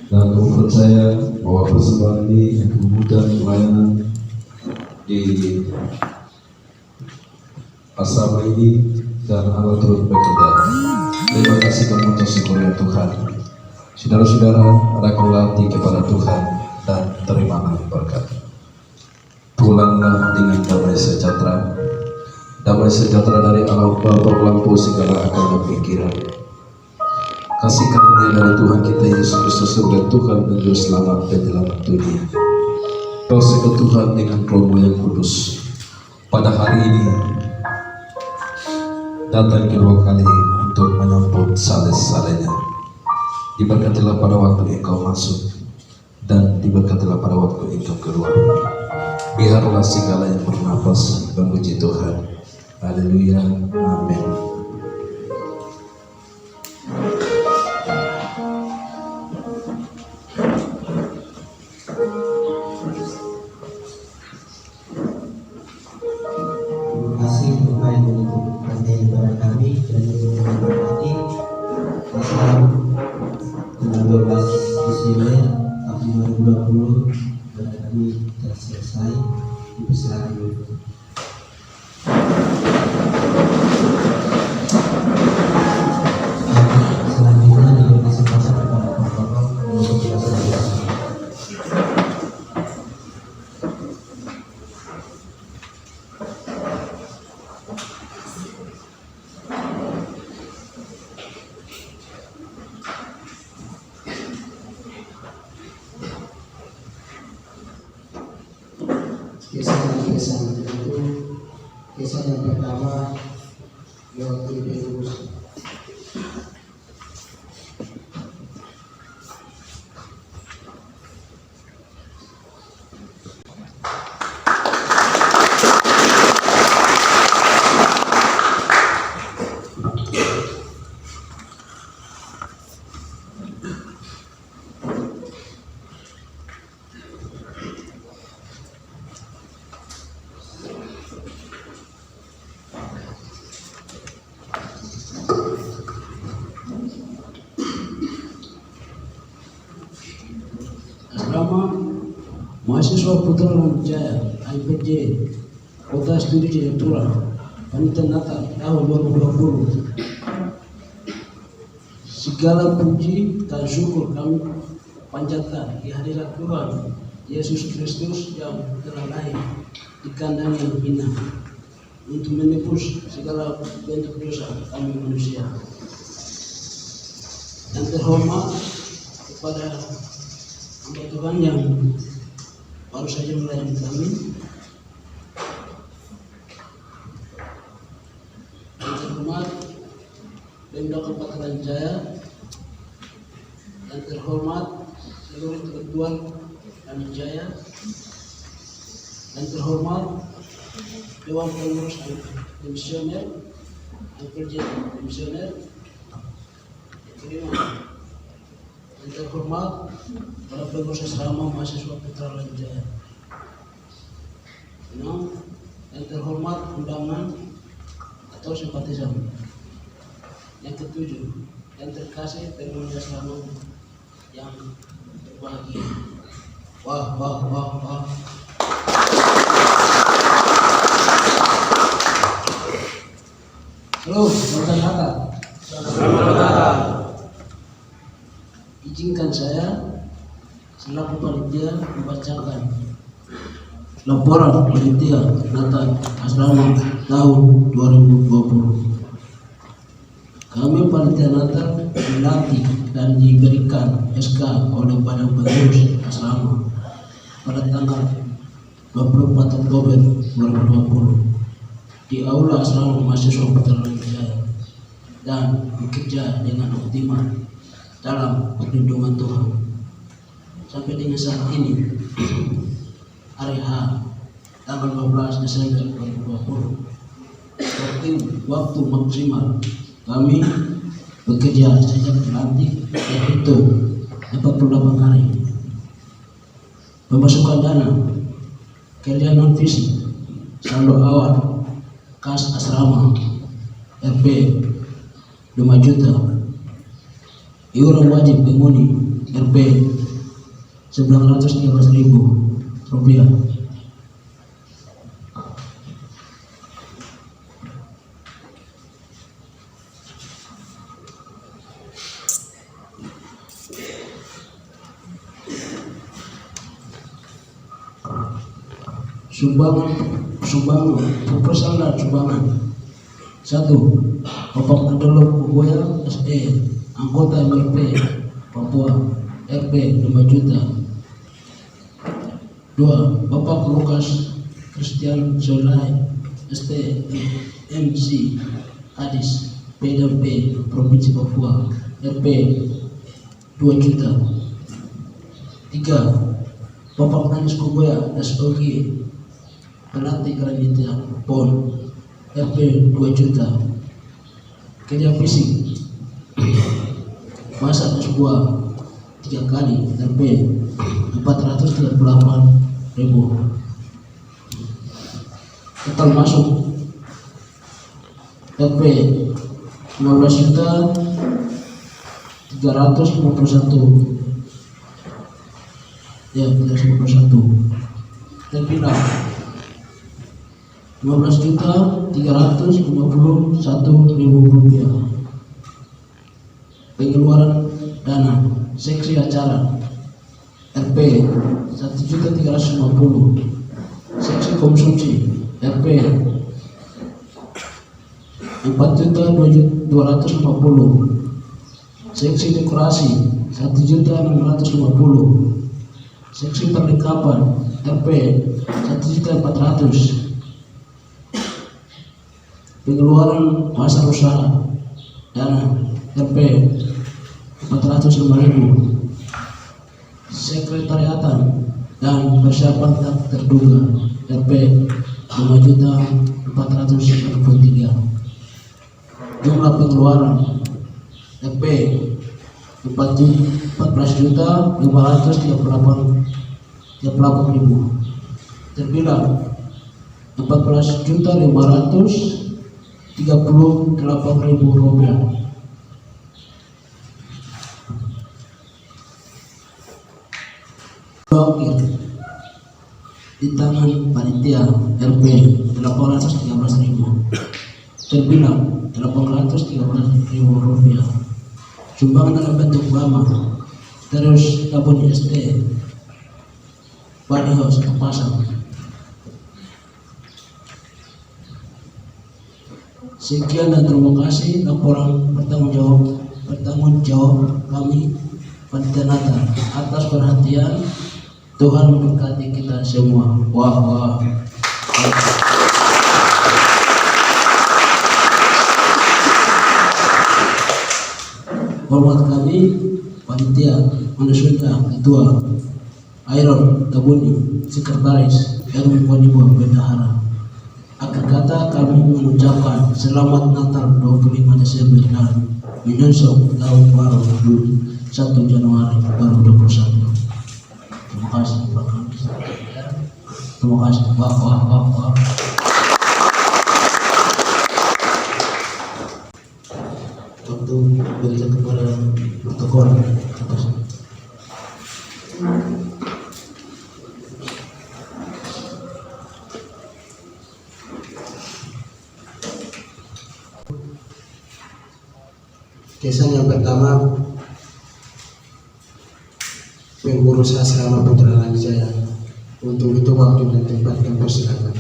Dan kami percaya bahwa persembahan ini akan memudahkan pelayanan di asrama ini dan Allah turut bekerja. Terima kasih kami mengucap syukur ya Tuhan. Saudara-saudara, rakulah hati kepada Tuhan dan terimalah berkat. Pulanglah dengan damai sejahtera dari Allah Bapa melampaui segala akal dan pikiran. Kasih karunia dari Tuhan kita Yesus Kristus surga Tuhan dan Juru Selamat penyelamat dunia. Kasih Tuhan dengan Roh yang kudus pada hari ini datang kedua kali untuk menyambut saleh-salehnya. Diberkatilah pada waktu engkau masuk dan diberkatilah pada waktu engkau keluar. Biarlah segala yang bernapas memuji Tuhan. Haleluya, amin. Terima kasih Bapak yang menutup rantai ibadah kami dan memberkati pasal tanggal 12 Desember tahun 2020 ibadah kami telah selesai. Dipersilakan dulu. Selanjutnya diberi kesempatan kepada Bapak untuk dilaksanakan. Kisah itu kisah yang pertama Yohanes. Asrama Mahasiswa Putra Jaya IPJ Kota Studi Jayapura Panitia Natal tahun 2020. Segala puji dan syukur kami panjatkan di hadirat Tuhan Yesus Kristus yang telah lahir di kandang yang hina untuk menebus segala bentuk dosa kami manusia. Yang terhormat kepada hamba Tuhan yang baru saja melayani kami, yang terhormat Pemda Kabupaten Jaya, yang terhormat seluruh ketua kami Jaya, yang terhormat Dewan Pengurus Demisioner, yang kerja Demisioner, yang terhormat para pengurus asrama mahasiswa Putra Jaya, yang terhormat undangan atau simpatisan, yang ketujuh, yang terkasih penghuni asrama yang berbahagia. Wah. Halo, selamat datang. Izinkan saya selaku panitia membacakan laporan panitia Natal asrama tahun 2020. Kami panitia Natal dilatih dan diberikan SK oleh Badan Pengurus Asrama pada tanggal 24 Oktober 2020 di Aula Asrama Mahasiswa Putra Jaya dan bekerja dengan optimal dalam perlindungan Tuhan. Sampai dengan saat ini, hari H, tanggal 12 Desember 2020, waktu maksimal kami bekerja sejak dilantik yaitu 48 hari. Pemasukan dana kerja non fisik saldo awal kas asrama RP 5 juta, iuran wajib penghuni RP 913.000 rupiah. Sumbangan proposal dan sumbangan. 1. Bapak Adolo Kuboya SE anggota MRP Papua RP 5 juta. 2. Bapak Lukas Christian Solai ST MC Kadis PDP Provinsi Papua RP 2 juta. 3. Bapak Anis Kuboya SOG pelatih Granita PON RP 2 juta. Kerja fisik masak es buah 3 kali RP 438.000. Total masuk RP 15 juta 351. Ya, 351. Terpilah 15.351.000 rupiah. Pengeluaran dana seksi acara RP 1.350. Seksi konsumsi RP 4.250. Seksi dekorasi 1.650. Seksi perlengkapan RP 1.400. Pengeluaran masa usaha dana RP 405.000. Sekretariatan dan persiapan tak terduga RP 5.443. Jumlah pengeluaran RP 14.538.000. Terbilang 14.538.000 rupiah. Blokir di tangan panitia RP 813.000. Terbilang 813.000 rupiah. Sumbangan dalam bentuk uang terus tabung ST Badios terpasang. Sekian dan terima kasih laporan bertanggung jawab kami Panitia Natal atas perhatian. Tuhan memberkati kita semua. Wah. Hormat kami Panitia Manusia Ketua Iron Kabuni Sekretaris Erwin Ponibo Bendahara. Akhir kata kami mengucapkan selamat Natal 25 Desember dan menyusul tahun baru 1 Januari 2021. Terima kasih Pak Kamis. Terima kasih. Wah. Waktu berikan kepada protokol. Terima kasih. Kesan yang pertama, pengurus asrama Putra Lanjaya. Untuk itu waktu dan tempat yang persilakan.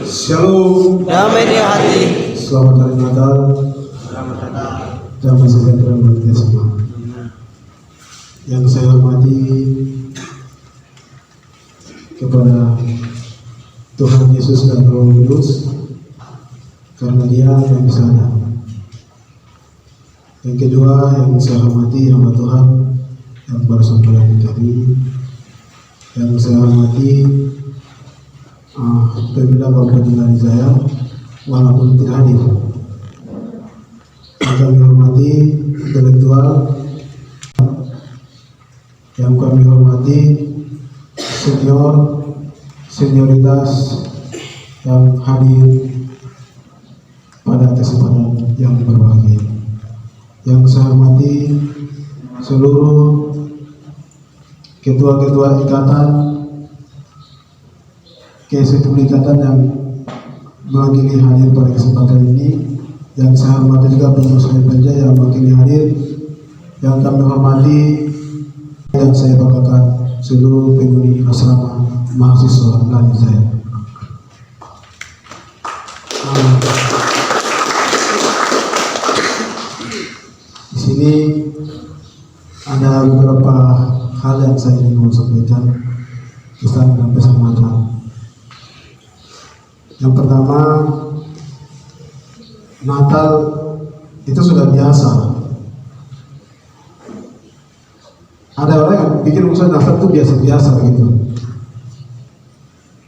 Shalom. Damai di hati. Selamat hari Natal. Damai sejahtera buat kita semua. Yang saya hormati kepada Tuhan Yesus dan Roh Kudus, karena Dia yang bisa ada. Yang kedua yang saya hormati hamba Tuhan yang baru sampaikan tadi, yang saya hormati Pemda Kabupaten Jaya walaupun tidak hadir. Yang kami hormati intelektual, yang kami hormati senioritas yang hadir pada kesempatan yang berbahagia. Yang saya hormati seluruh ketua-ketua ikatan, ikatan yang mewakili hadir pada kesempatan ini. Yang saya hormati juga pengurus LPJ yang mewakili hadir. Yang kami hormati dan saya banggakan seluruh penghuni asrama mahasiswa Lani Jaya. Di sini ada beberapa hal yang saya ingin sampaikan pesan dan pesan mantra. Yang pertama, Natal itu sudah biasa. Ada orang yang pikir urusan Natal itu biasa-biasa gitu.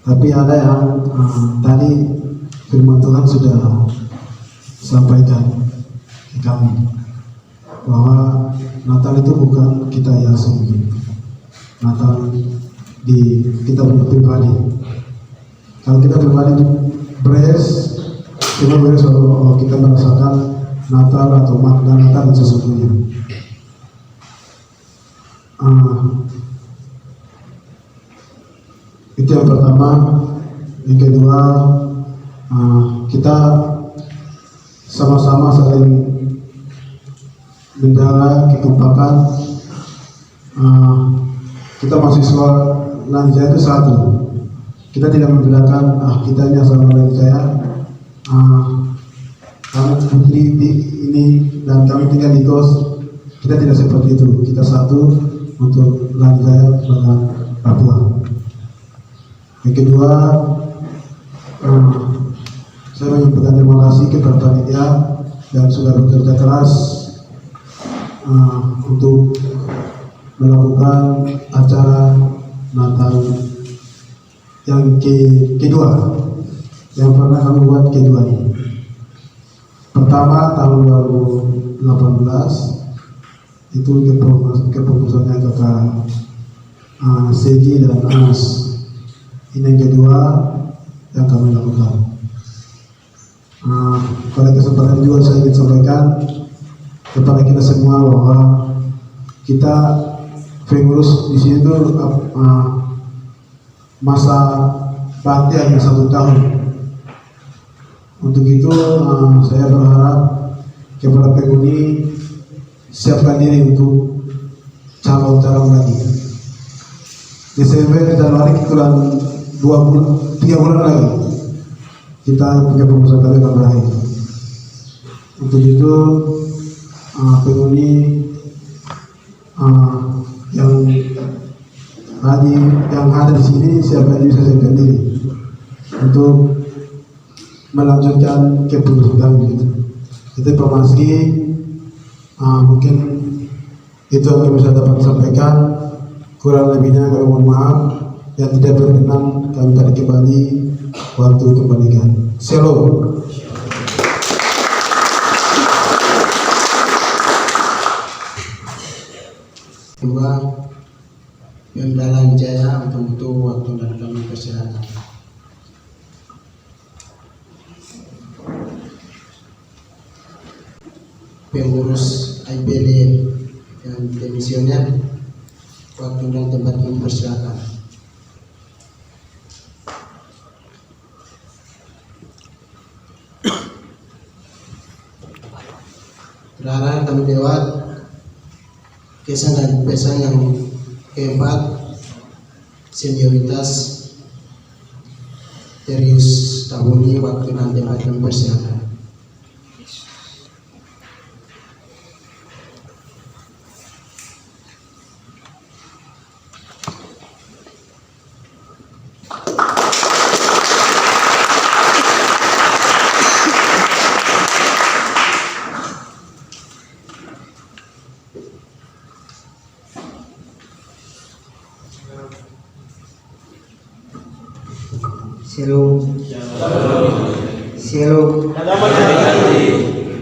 Tapi ada yang tadi firman Tuhan sudah sampaikan ke kami bahwa Natal itu bukan kita hiasi begitu. Natal di kita punya pribadi. Kalau kita pribadi beres kalau kita merasakan Natal atau makna Natal itu sesungguhnya. Itu yang pertama. Yang kedua, kita sama-sama saling menjaga kekompakan. Kita mahasiswa Lani Jaya itu satu. Kita tidak membedakan kita ini asal Lani Jaya, kami putri di ini dan kami tinggal di kos. Kita tidak seperti itu. Kita satu untuk Lani Jaya pada Papua. Yang kedua, saya menyampaikan terima kasih kepada panitia yang sudah bekerja keras untuk melakukan acara Natal yang kedua yang pernah kami buat kedua ini. Pertama tahun 2018 itu kepengurusannya kakak Segi dan Anas. Ini yang kedua yang kami lakukan. Pada kesempatan juga saya ingin sampaikan kepada kita semua bahwa kita pengurus di sini itu masa bakti hanya 1 tahun. Untuk itu saya berharap kepada penghuni siapkan diri untuk calon-calon lagi. Desember, Januari kurang 3 bulan lagi kita punya pengurusan kali akan berakhir. Untuk itu penghuni yang ada di sini siapa yang bisa siapkan diri untuk melanjutkan kepengurusan kami gitu. Itu informasi mungkin itu yang kami bisa dapat sampaikan. Kurang lebihnya kami mohon maaf. Yang tidak berkenan kami tarik kembali waktu kembalikan. Shalom. Dua, Pemda Lani Jaya untuk waktu dan kami persilakan. Pengurus IPD yang demisioner, waktu dan tempat kami persilakan. Saudara kami lewat kesan dan pesan yang keempat, senioritas serius tahun ini waktu dan tempat kami persilakan. Shalom. Shalom.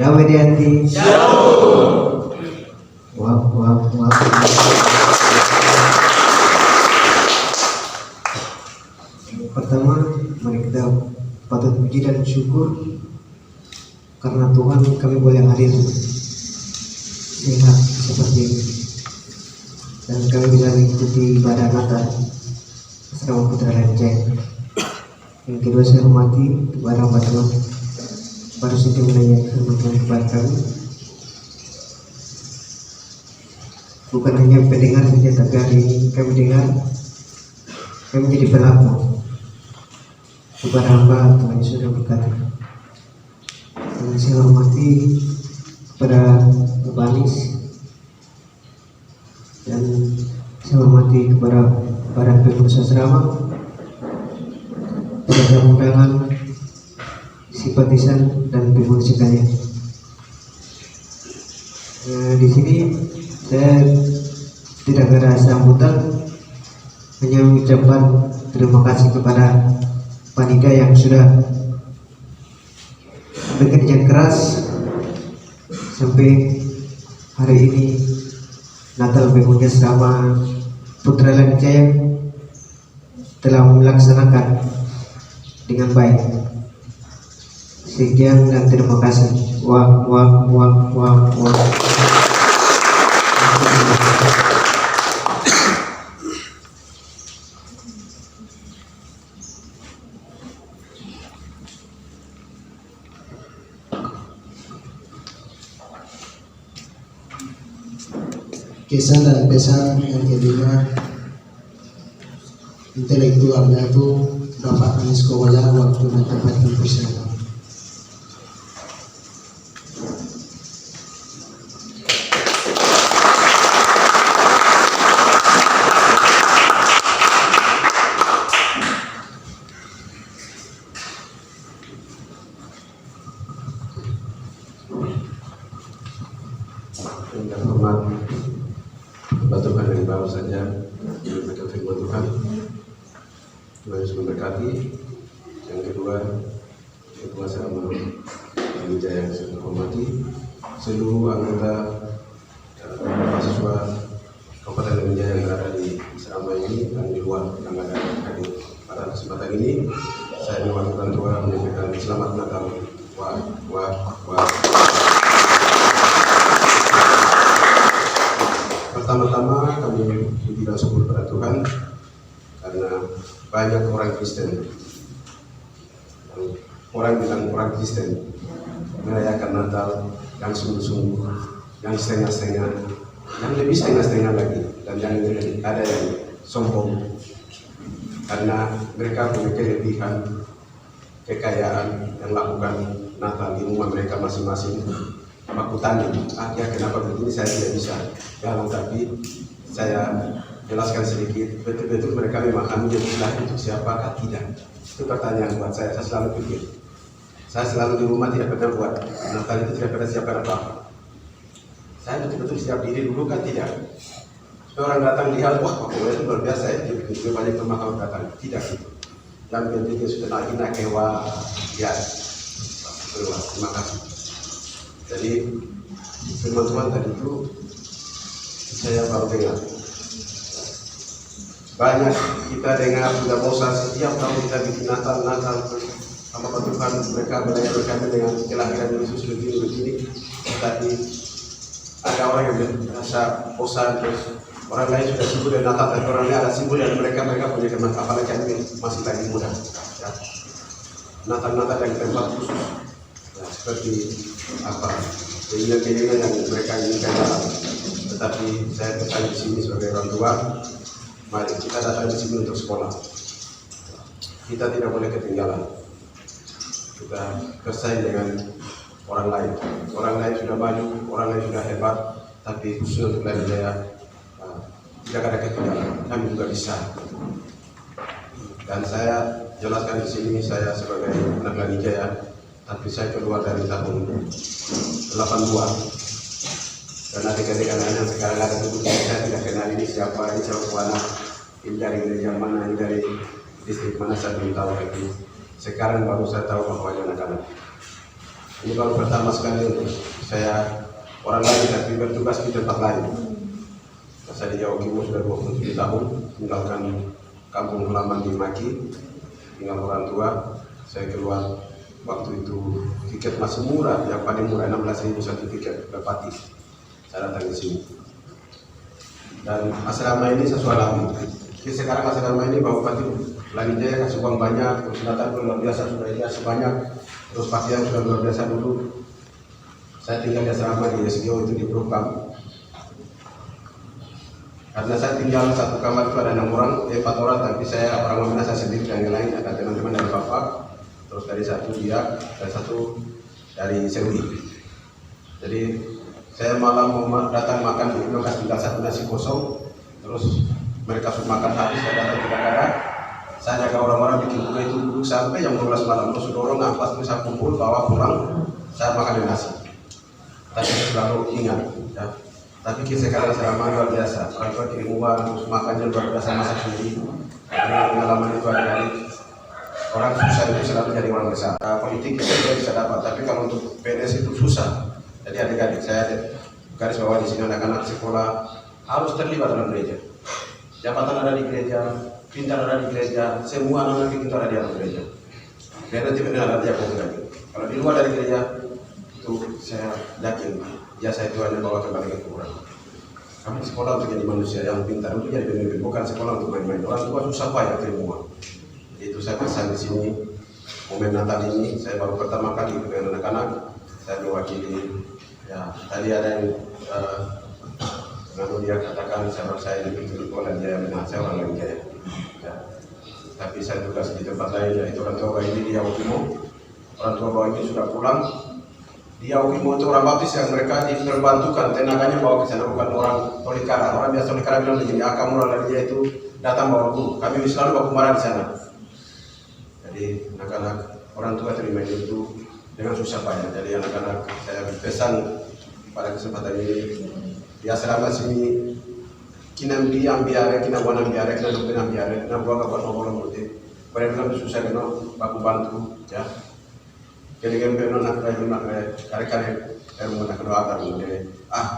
Damai di hati. Wah. Pertama, mari kita patut puji dan syukur karena Tuhan kami boleh hadir sehat seperti ini, dan kami bisa mengikuti ibadah Natal bersama Putra Rancaya. Yang kedua, saya hormati kepada hamba Tuhan baru saja menanya firman kepada kami. Bukan hanya pendengar saja, tapi hari ini kami dengar, kami menjadi pelaku kepada hamba Tuhan yang sudah berkata. Dan saya hormati kepada Bapak Anis, dan saya hormati kepada para pengurus asrama, para undangan, simpatisan dan pengurus sekalian. Di sini saya tidak ada sambutan, hanya mengucapkan terima kasih kepada panitia yang sudah bekerja keras sampai hari ini Natal Begonia sama Putra Rancaya telah melaksanakan dengan baik. Sekian dan terima kasih. Wah. Kesan dan pesan yang kedua, intelektualnya itu Bapak Anis Kowala waktu menempatkan persiapan. Yang hormat Tuhan yang baru saja menyampaikan firman Tuhan. Tuhan Yesus memberkati. Yang kedua, Ketua Asrama Rancaya yang saya hormati, seluruh anggota mahasiswa Kabupaten Rancaya yang berada di asrama ini dan di luar yang ada hadir pada kesempatan ini. Saya diwakilkan Tuhan menyampaikan selamat Natal. Wah. Pertama-tama kami puji dan syukur pada Tuhan karena banyak orang Kristen, orang Kristen merayakan Natal yang sungguh-sungguh, yang setengah-setengah, yang lebih setengah-setengah lagi, dan yang ada yang sombong karena mereka punya kelebihan, kekayaan yang lakukan Natal di rumah mereka masing-masing. Aku tanya, kenapa begini saya tidak bisa jalan, tapi saya jelaskan sedikit. Betul-betul mereka memahami istilah untuk siapakah tidak? Itu pertanyaan buat saya selalu pikir. Saya selalu di rumah tidak pernah buat Natal itu, tidak pernah siapkan apa-apa. Saya betul-betul siap diri dulu kan tidak. Orang datang lihat, wah pokoknya itu luar biasa ya, dia banyak pemakaman datang. Tidak gitu. Yang penting dia sudah nak kewa, ya. Terima kasih. Jadi firman Tuhan tadi itu saya baru dengar. Banyak kita dengar sudah bosan setiap tahun kita bikin Natal. Apa Tuhan mereka melayani kami dengan kelahiran Yesus begini. Tapi ada orang yang merasa bosan, terus orang lain sudah sibuk dengan Natal, tapi orang lain ada sibuk dan mereka punya keman. Apalagi kami masih lagi muda. Ya. Natal yang tempat khusus. Ya, seperti apa keinginan yang mereka inginkan dalam. Tetapi saya pesan di sini sebagai orang tua, mari kita datang di sini untuk sekolah. Kita tidak boleh ketinggalan. Kita bersaing dengan orang lain. Orang lain sudah maju, orang lain sudah hebat, tapi khusus untuk Rancaya tidak ada ketinggalan. Kami juga bisa. Dan saya jelaskan di sini, saya sebagai anak Rancaya, tapi saya keluar dari tahun 82. Dan adik-adik anak yang sekarang ada duduk, saya tidak kenal ini siapa anak, ini dari gereja mana, ini dari distrik mana saya belum tahu lagi. Sekarang baru saya tahu bahwa anak-anak ini baru pertama sekali untuk saya orang lain tapi bertugas di tempat lain. Saya di Jawa Timur sudah 27 tahun, tinggalkan kampung halaman di Maki, tinggal orang tua. Saya keluar waktu itu tiket masih murah, yang paling murah 16.000 satu tiket berpati. Saya datang ke sini. Dan asrama ini saya alami. Sekarang asrama ini Bapak Bupati Langit Jaya kasih uang banyak, terus datang luar biasa sudah dia sebanyak, terus pasien sudah luar biasa dulu. Saya tinggal di asrama di SGO itu di Propam. Karena saya tinggal satu kamar itu ada 6 orang, 4 orang, tapi saya orang mana saya sendiri dan yang lain ada teman-teman dari Bapak, terus dari satu dia dan satu dari Sewi. Jadi saya malam mau datang makan di lokasi tinggal satu nasi kosong, terus mereka sudah makan habis, saya datang tidak ada. Saya jaga orang-orang bikin buka itu duduk sampai jam 12 malam, terus dorong ampas terus saya kumpul bawa pulang, saya makan nasi. Tapi selalu ingat, ya. Tapi sekarang selama luar biasa, orang tua kirim uang, terus makannya luar biasa masak sendiri. Dengan pengalaman itu adik-adik, orang susah itu selalu jadi orang besar. Politik kita bisa dapat, tapi kalau untuk PNS itu susah. Jadi adik-adik saya garis bawah di sini anak-anak sekolah harus terlibat dalam gereja. Jabatan ada di gereja, pintar ada di gereja, semua anak-anak itu ada di dalam gereja. Biar nanti benar ada yang lagi. Kalau di luar dari gereja itu saya yakin jasa itu hanya bawa kembali ke kurang. Kami sekolah untuk jadi manusia yang pintar, untuk jadi pemimpin, bukan sekolah untuk main-main. Orang tua susah payah kirim uang. Itu saya pesan di sini. Momen Natal ini saya baru pertama kali dengan anak-anak. Saya mewakili. Ya, tadi ada yang lalu dia katakan saya dipilih oleh dia benar saya orang lain kaya. Ya. Tapi saya tugas di tempat lain, yaitu orang tua ini di Jawa Timur. Orang tua bawa ini sudah pulang. Di Jawa Timur itu orang baptis yang mereka diperbantukan tenaganya bawa ke sana, bukan orang tolikara. Orang biasa tolikara bilang begini, kamu orang dia itu datang bawa guru. Kami selalu baku marah di sana. Jadi anak-anak orang tua terima itu dengan susah payah. Jadi anak-anak saya pesan pada kesempatan ini di asrama sini kinam diam biare, kina wanam biare, kina dokteram biare, kina buang kapan ngomong mute. Mereka lebih susah kena baku bantu, ya. Jadi kan nak kare-kare mau nak doa kan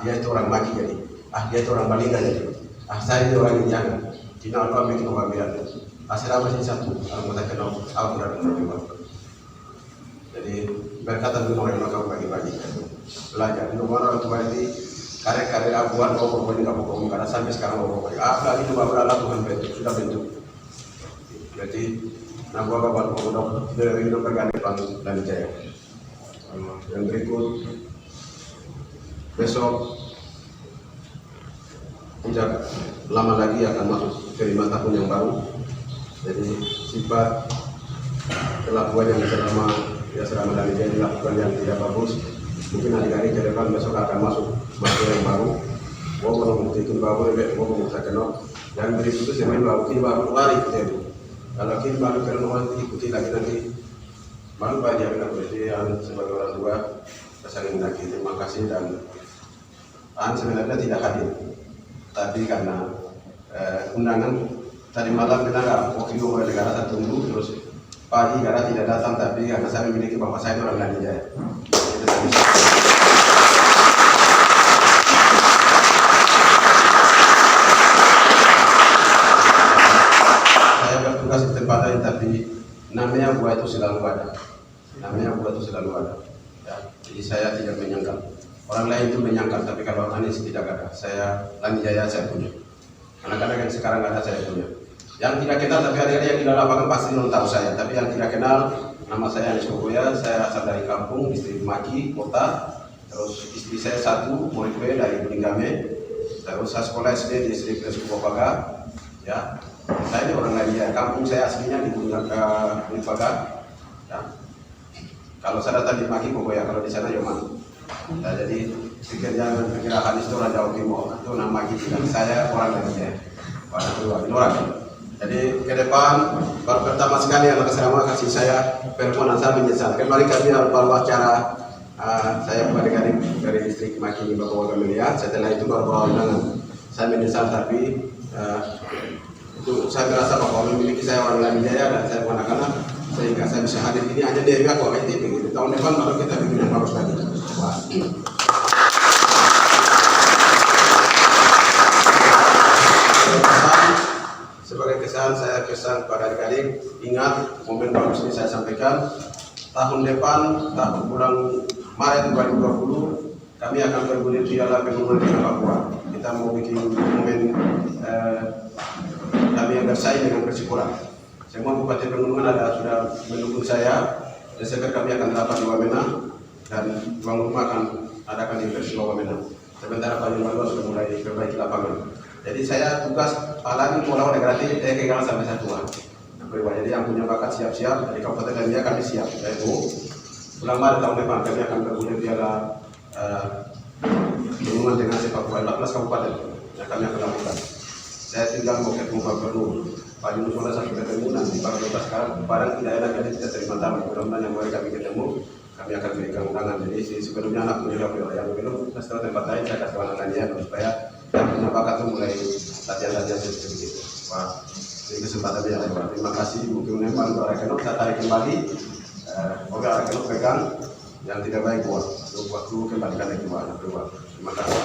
dia itu orang Maki jadi, dia itu orang Balinga jadi, saya itu orang Indian. Kina apa bikin orang biar. Asrama sini satu, mau tak kenal, aku berada di luar. Jadi berkata dulu orang kau bagi-bagi belajar. Dulu orang tua ini kare-kare abuan mau ini kamu ngomong karena sampai sekarang mau ngomong. Lagi itu baru Allah Tuhan bentuk sudah bentuk. Jadi gua kabar mau dari hidup berganti dan jaya. Yang berikut besok tidak lama lagi akan masuk ke 5 tahun yang baru. Jadi sifat kelakuan yang selama dari dia dilakukan yang tidak bagus, mungkin adik-adik ke depan besok akan masuk yang baru. Gua mau membuktikan bahwa gua mau membuktikan yang berikut itu sebenarnya baru kini baru lari ke. Kalau kini baru karena orang ikuti lagi nanti baru banyak yang berjaya sebagai orang tua saling lagi. Terima kasih dan sebenarnya tidak hadir, tapi karena undangan tadi malam benar wakil oleh negara saya tunggu terus pagi karena tidak datang, tapi karena saya memiliki bapak saya orang Langit Jaya. Bertugas di tempat lain, tapi namanya buah itu selalu ada. Ya, jadi saya tidak menyangkal. Orang lain itu menyangkal, tapi kalau Anies tidak ada. Saya Langit Jaya saya punya. Anak-anak yang sekarang ada saya punya. Yang tidak kenal, tapi ada yang tidak lapangan pasti belum tahu saya. Tapi yang tidak kenal, nama saya Anies Kogoya. Saya asal dari kampung, distrik Maki, kota. Terus istri saya satu, murid dari Buningame. Terus saya sekolah SD di distrik Eskubaga. Ya. Saya ini orang lain ya, kampung saya aslinya di Buningpaga. Ya. Kalau saya datang di Maki Kogoya, kalau di sana Yoman. Nah, jadi pikirnya Anies itu orang Jawa Timur, itu nama Maki, dan saya orang lain ya. Orang. Jadi ke depan baru pertama sekali anak asrama kasih saya permohonan saya menyesal. Kemarin kami baru acara saya adik-adik dari distrik Maki Bapak Wagamelia. Setelah itu baru bawa undangan. Saya menyesal tapi itu Untuk saya merasa bahwa memiliki saya orang Lani Jaya dan saya anak-anak sehingga saya bisa hadir ini hanya dari aku ITB. Di tahun depan baru kita bikin yang bagus lagi. Wah. Sebagai kesan saya pesan kepada adik-adik, ingat momen bagus ini saya sampaikan. Tahun depan, tahun bulan Maret 2020, kami akan bergulir Piala Pengunjung di Papua. Kita mau bikin momen kami yang bersaing dengan Persipura. Semua bupati Pegunungan sudah mendukung saya. Desember kami akan dapat di Wamena dan tuan rumah akan adakan di Persiwa Wamena. Sementara Pak Yunus sudah mulai perbaiki lapangan. Jadi saya tugas lagi mau lawan negatif kegangan sampai satuan. Jadi yang punya bakat siap-siap. Jadi Kabupaten Lania kami siap. Yaitu bulan Maret tahun depan kami akan bergulir Piala Pegunungan dengan sepak bola 14 kabupaten yang kami akan lakukan. Saya tinggal mau ketemu Pak Gubernur, Pak Yunus sudah satu ketemu nanti Pak Gubernur sekarang barang tidak enak jadi tidak terima tamu. Mudah-mudahan yang boleh kami ketemu, kami akan berikan undangan. Jadi sebelumnya anak punya yang belum setelah tempat lain saya kasih anak dia supaya yang punya bakat itu mulai latihan-latihan seperti itu. Wah, ini kesempatan yang lebar. Terima kasih mungkin memang untuk Rekenok saya tarik kembali. Oke Rekenok pegang yang tidak baik buat waktu kembalikan lagi buat keluar. Terima kasih.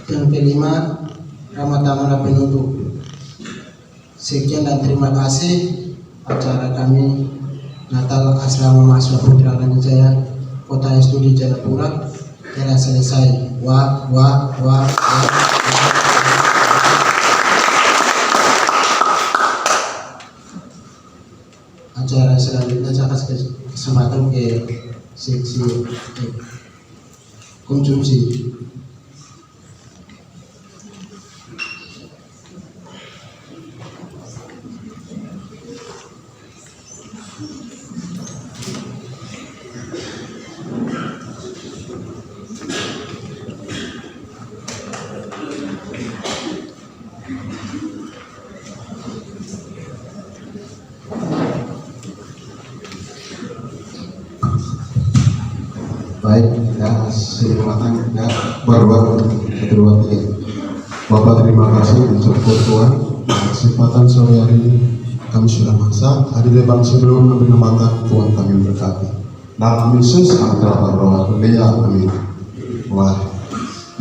Yang kelima, Ramadhan penutup. Sekian dan terima kasih. Acara kami Natal Asrama Mahasiswa Putra Lani Jaya Kota Studi Jayapura telah selesai. Wah. Acara selanjutnya saya kasih kesempatan ke seksi konsumsi. Baik, ya, silakan ya, baru kedua tiga. Bapak terima kasih untuk Tuhan. Kesempatan sore hari ini kami sudah masak. Hari depan sebelum kami makan Tuhan kami berkati. Dalam Yesus antara roh Lea, amin. Wah,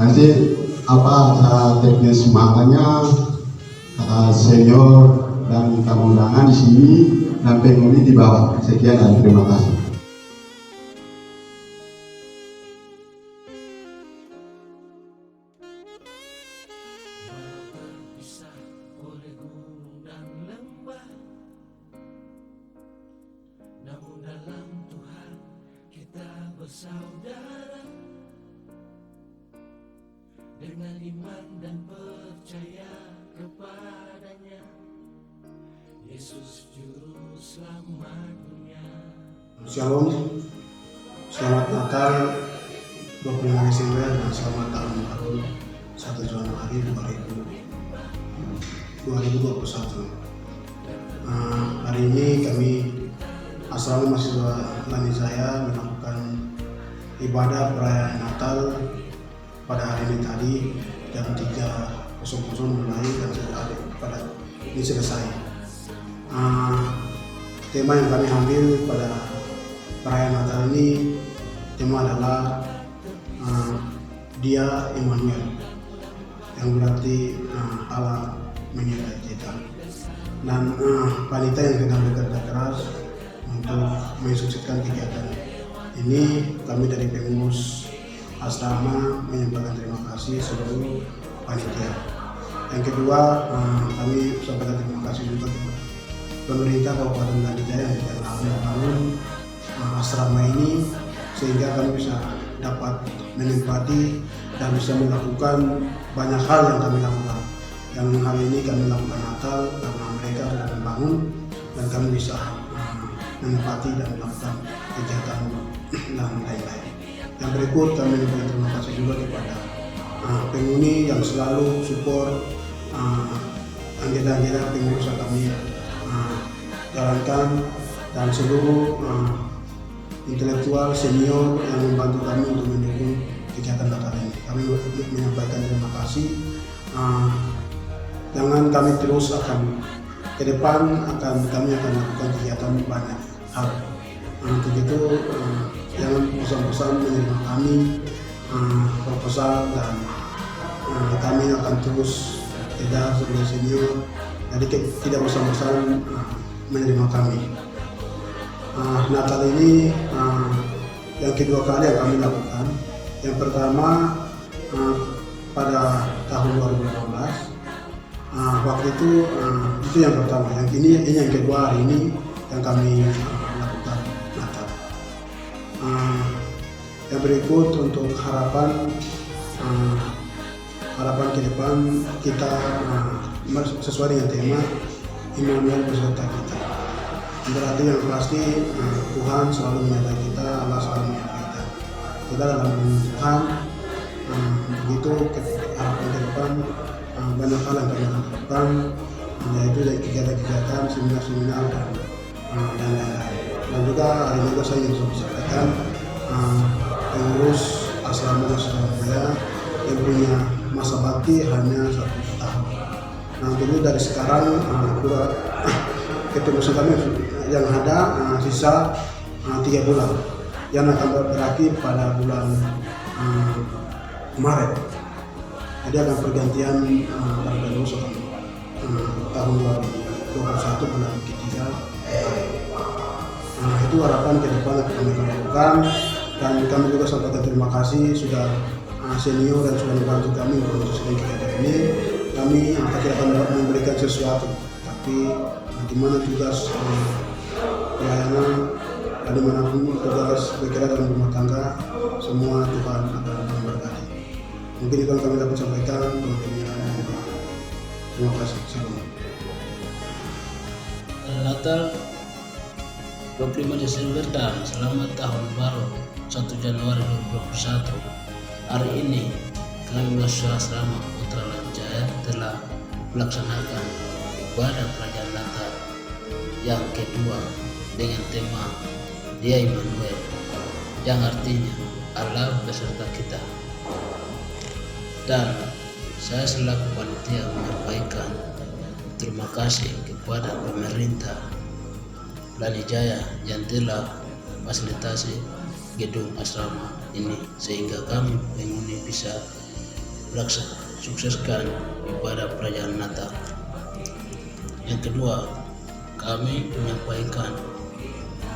nanti apa teknis makanya senior dan tamu undangan di sini dan penghuni di bawah. Sekian dan terima kasih. Namun dalam Tuhan kita bersaudara, dengan iman dan percaya kepadanya, Yesus Juru Selamat dunia. Shalom, selamat Natal 25 Desember dan selamat tahun baru 1 Januari 2021. Hari ini kami Asrama Mahasiswa Lani Jaya melakukan ibadah perayaan Natal pada hari ini tadi jam 3.00 mulai dan pada ini selesai. Tema yang kami ambil pada perayaan Natal ini tema adalah Dia Immanuel, yang berarti Allah menyertai kita. Dan wanita yang sedang bekerja keras untuk mensukseskan kegiatan ini, kami dari pengurus asrama menyampaikan terima kasih seluruh panitia. Yang kedua, kami sampaikan terima kasih juga kepada pemerintah Kabupaten Lani Jaya yang telah membangun asrama ini sehingga kami bisa dapat menempati dan bisa melakukan banyak hal yang kami lakukan. Yang hal ini kami lakukan Natal karena mereka sudah membangun dan kami bisa menempati dan melakukan kegiatan dan lain-lain. Yang berikut kami mengucapkan terima kasih juga kepada penghuni yang selalu support agenda-agenda pengurus yang kami jalankan, dan seluruh intelektual senior yang membantu kami untuk mendukung kegiatan Natal ini. Kami menyampaikan terima kasih. Jangan kami terus akan ke depan kami akan lakukan kegiatan banyak hal. Untuk itu jangan bosan-bosan menerima kami proposal, dan kami akan terus tidak sebagai senior, jadi tidak bosan-bosan menerima kami. Natal ini yang kedua kali yang kami lakukan. Yang pertama pada tahun 2015. Waktu itu yang pertama. Yang ini yang kedua hari ini yang kami lakukan Natal. Yang berikut untuk harapan ke depan kita sesuai dengan tema Immanuel beserta kita. Berarti yang pasti Tuhan selalu menyertai kita, Allah selalu menyertai kita. Kita dalam Tuhan, begitu harapan ke depan banyak hal yang kami lakukan, yaitu dari kegiatan-kegiatan, seminar-seminar dan lain-lain. Dan juga hari juga saya ingin sampaikan pengurus asrama Surabaya yang punya masa bakti hanya 1 tahun. Nah, dulu dari sekarang kepengurusan kami yang ada sisa 3 bulan yang akan berakhir pada bulan Maret. Jadi akan pergantian para pengurus tahun 2021 bulan ketiga. Itu harapan ke depan yang kami lakukan, dan kami juga sampaikan terima kasih sudah senior dan sudah membantu kami untuk menyelesaikan kegiatan ini. Kami tidak akan memberikan sesuatu, tapi bagaimana tugas pelayanan dan dimanapun tugas bergerak dalam rumah tangga, semua Tuhan akan memberkati. Mungkin itu yang kami dapat sampaikan. Terima kasih. Natal 25 Desember dan selamat tahun baru 1 Januari 2021. Hari ini kami mahasiswa asrama Putra Lanjaya telah melaksanakan ibadah perayaan Natal yang kedua dengan tema Dia Immanuel, yang artinya Allah beserta kita. Dan saya selaku panitia menyampaikan terima kasih kepada pemerintah Lanijaya yang telah fasilitasi gedung asrama ini sehingga kami penghuni bisa sukseskan ibadah perayaan Natal. Yang kedua, kami menyampaikan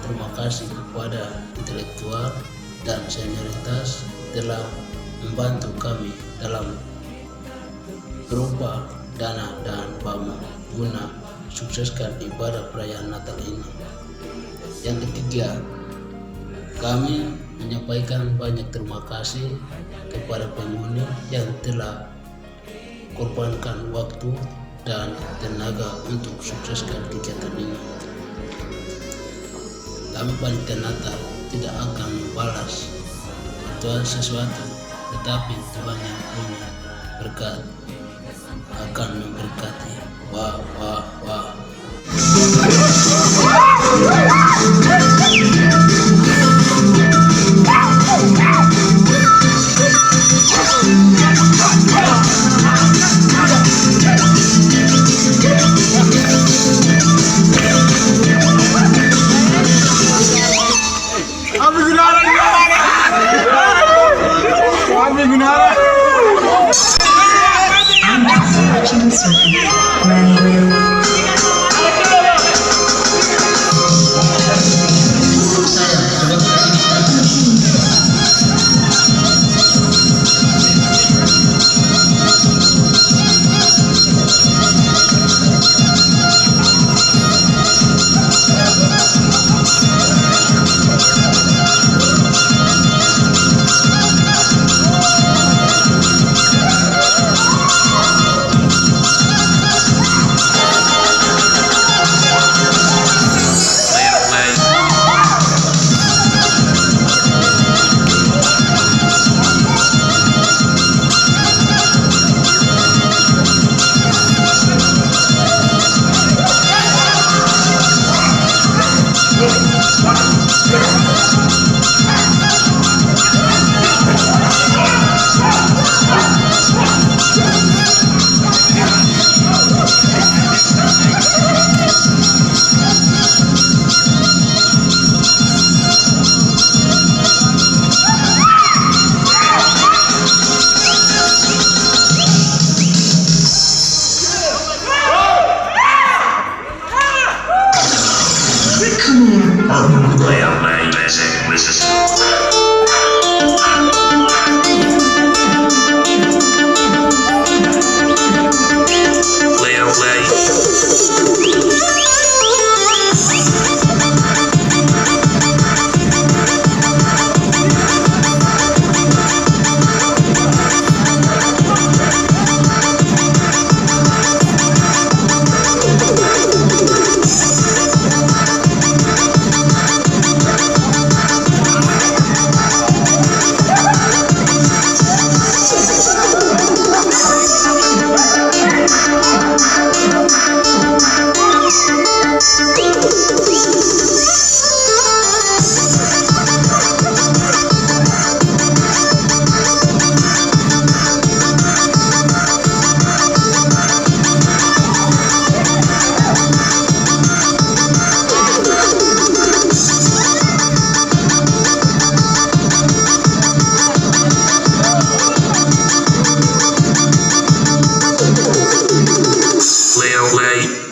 terima kasih kepada intelektual dan senioritas telah membantu kami dalam berupa dana dan bama guna sukseskan ibadah perayaan Natal ini. Yang ketiga, kami menyampaikan banyak terima kasih kepada penghuni yang telah korbankan waktu dan tenaga untuk sukseskan kegiatan ini. Kami panitia Natal tidak akan membalas Tuhan sesuatu, tetapi Tuhan yang punya berkat akan memberkati. Wah, wah, wah. Watching the circuit, where LA.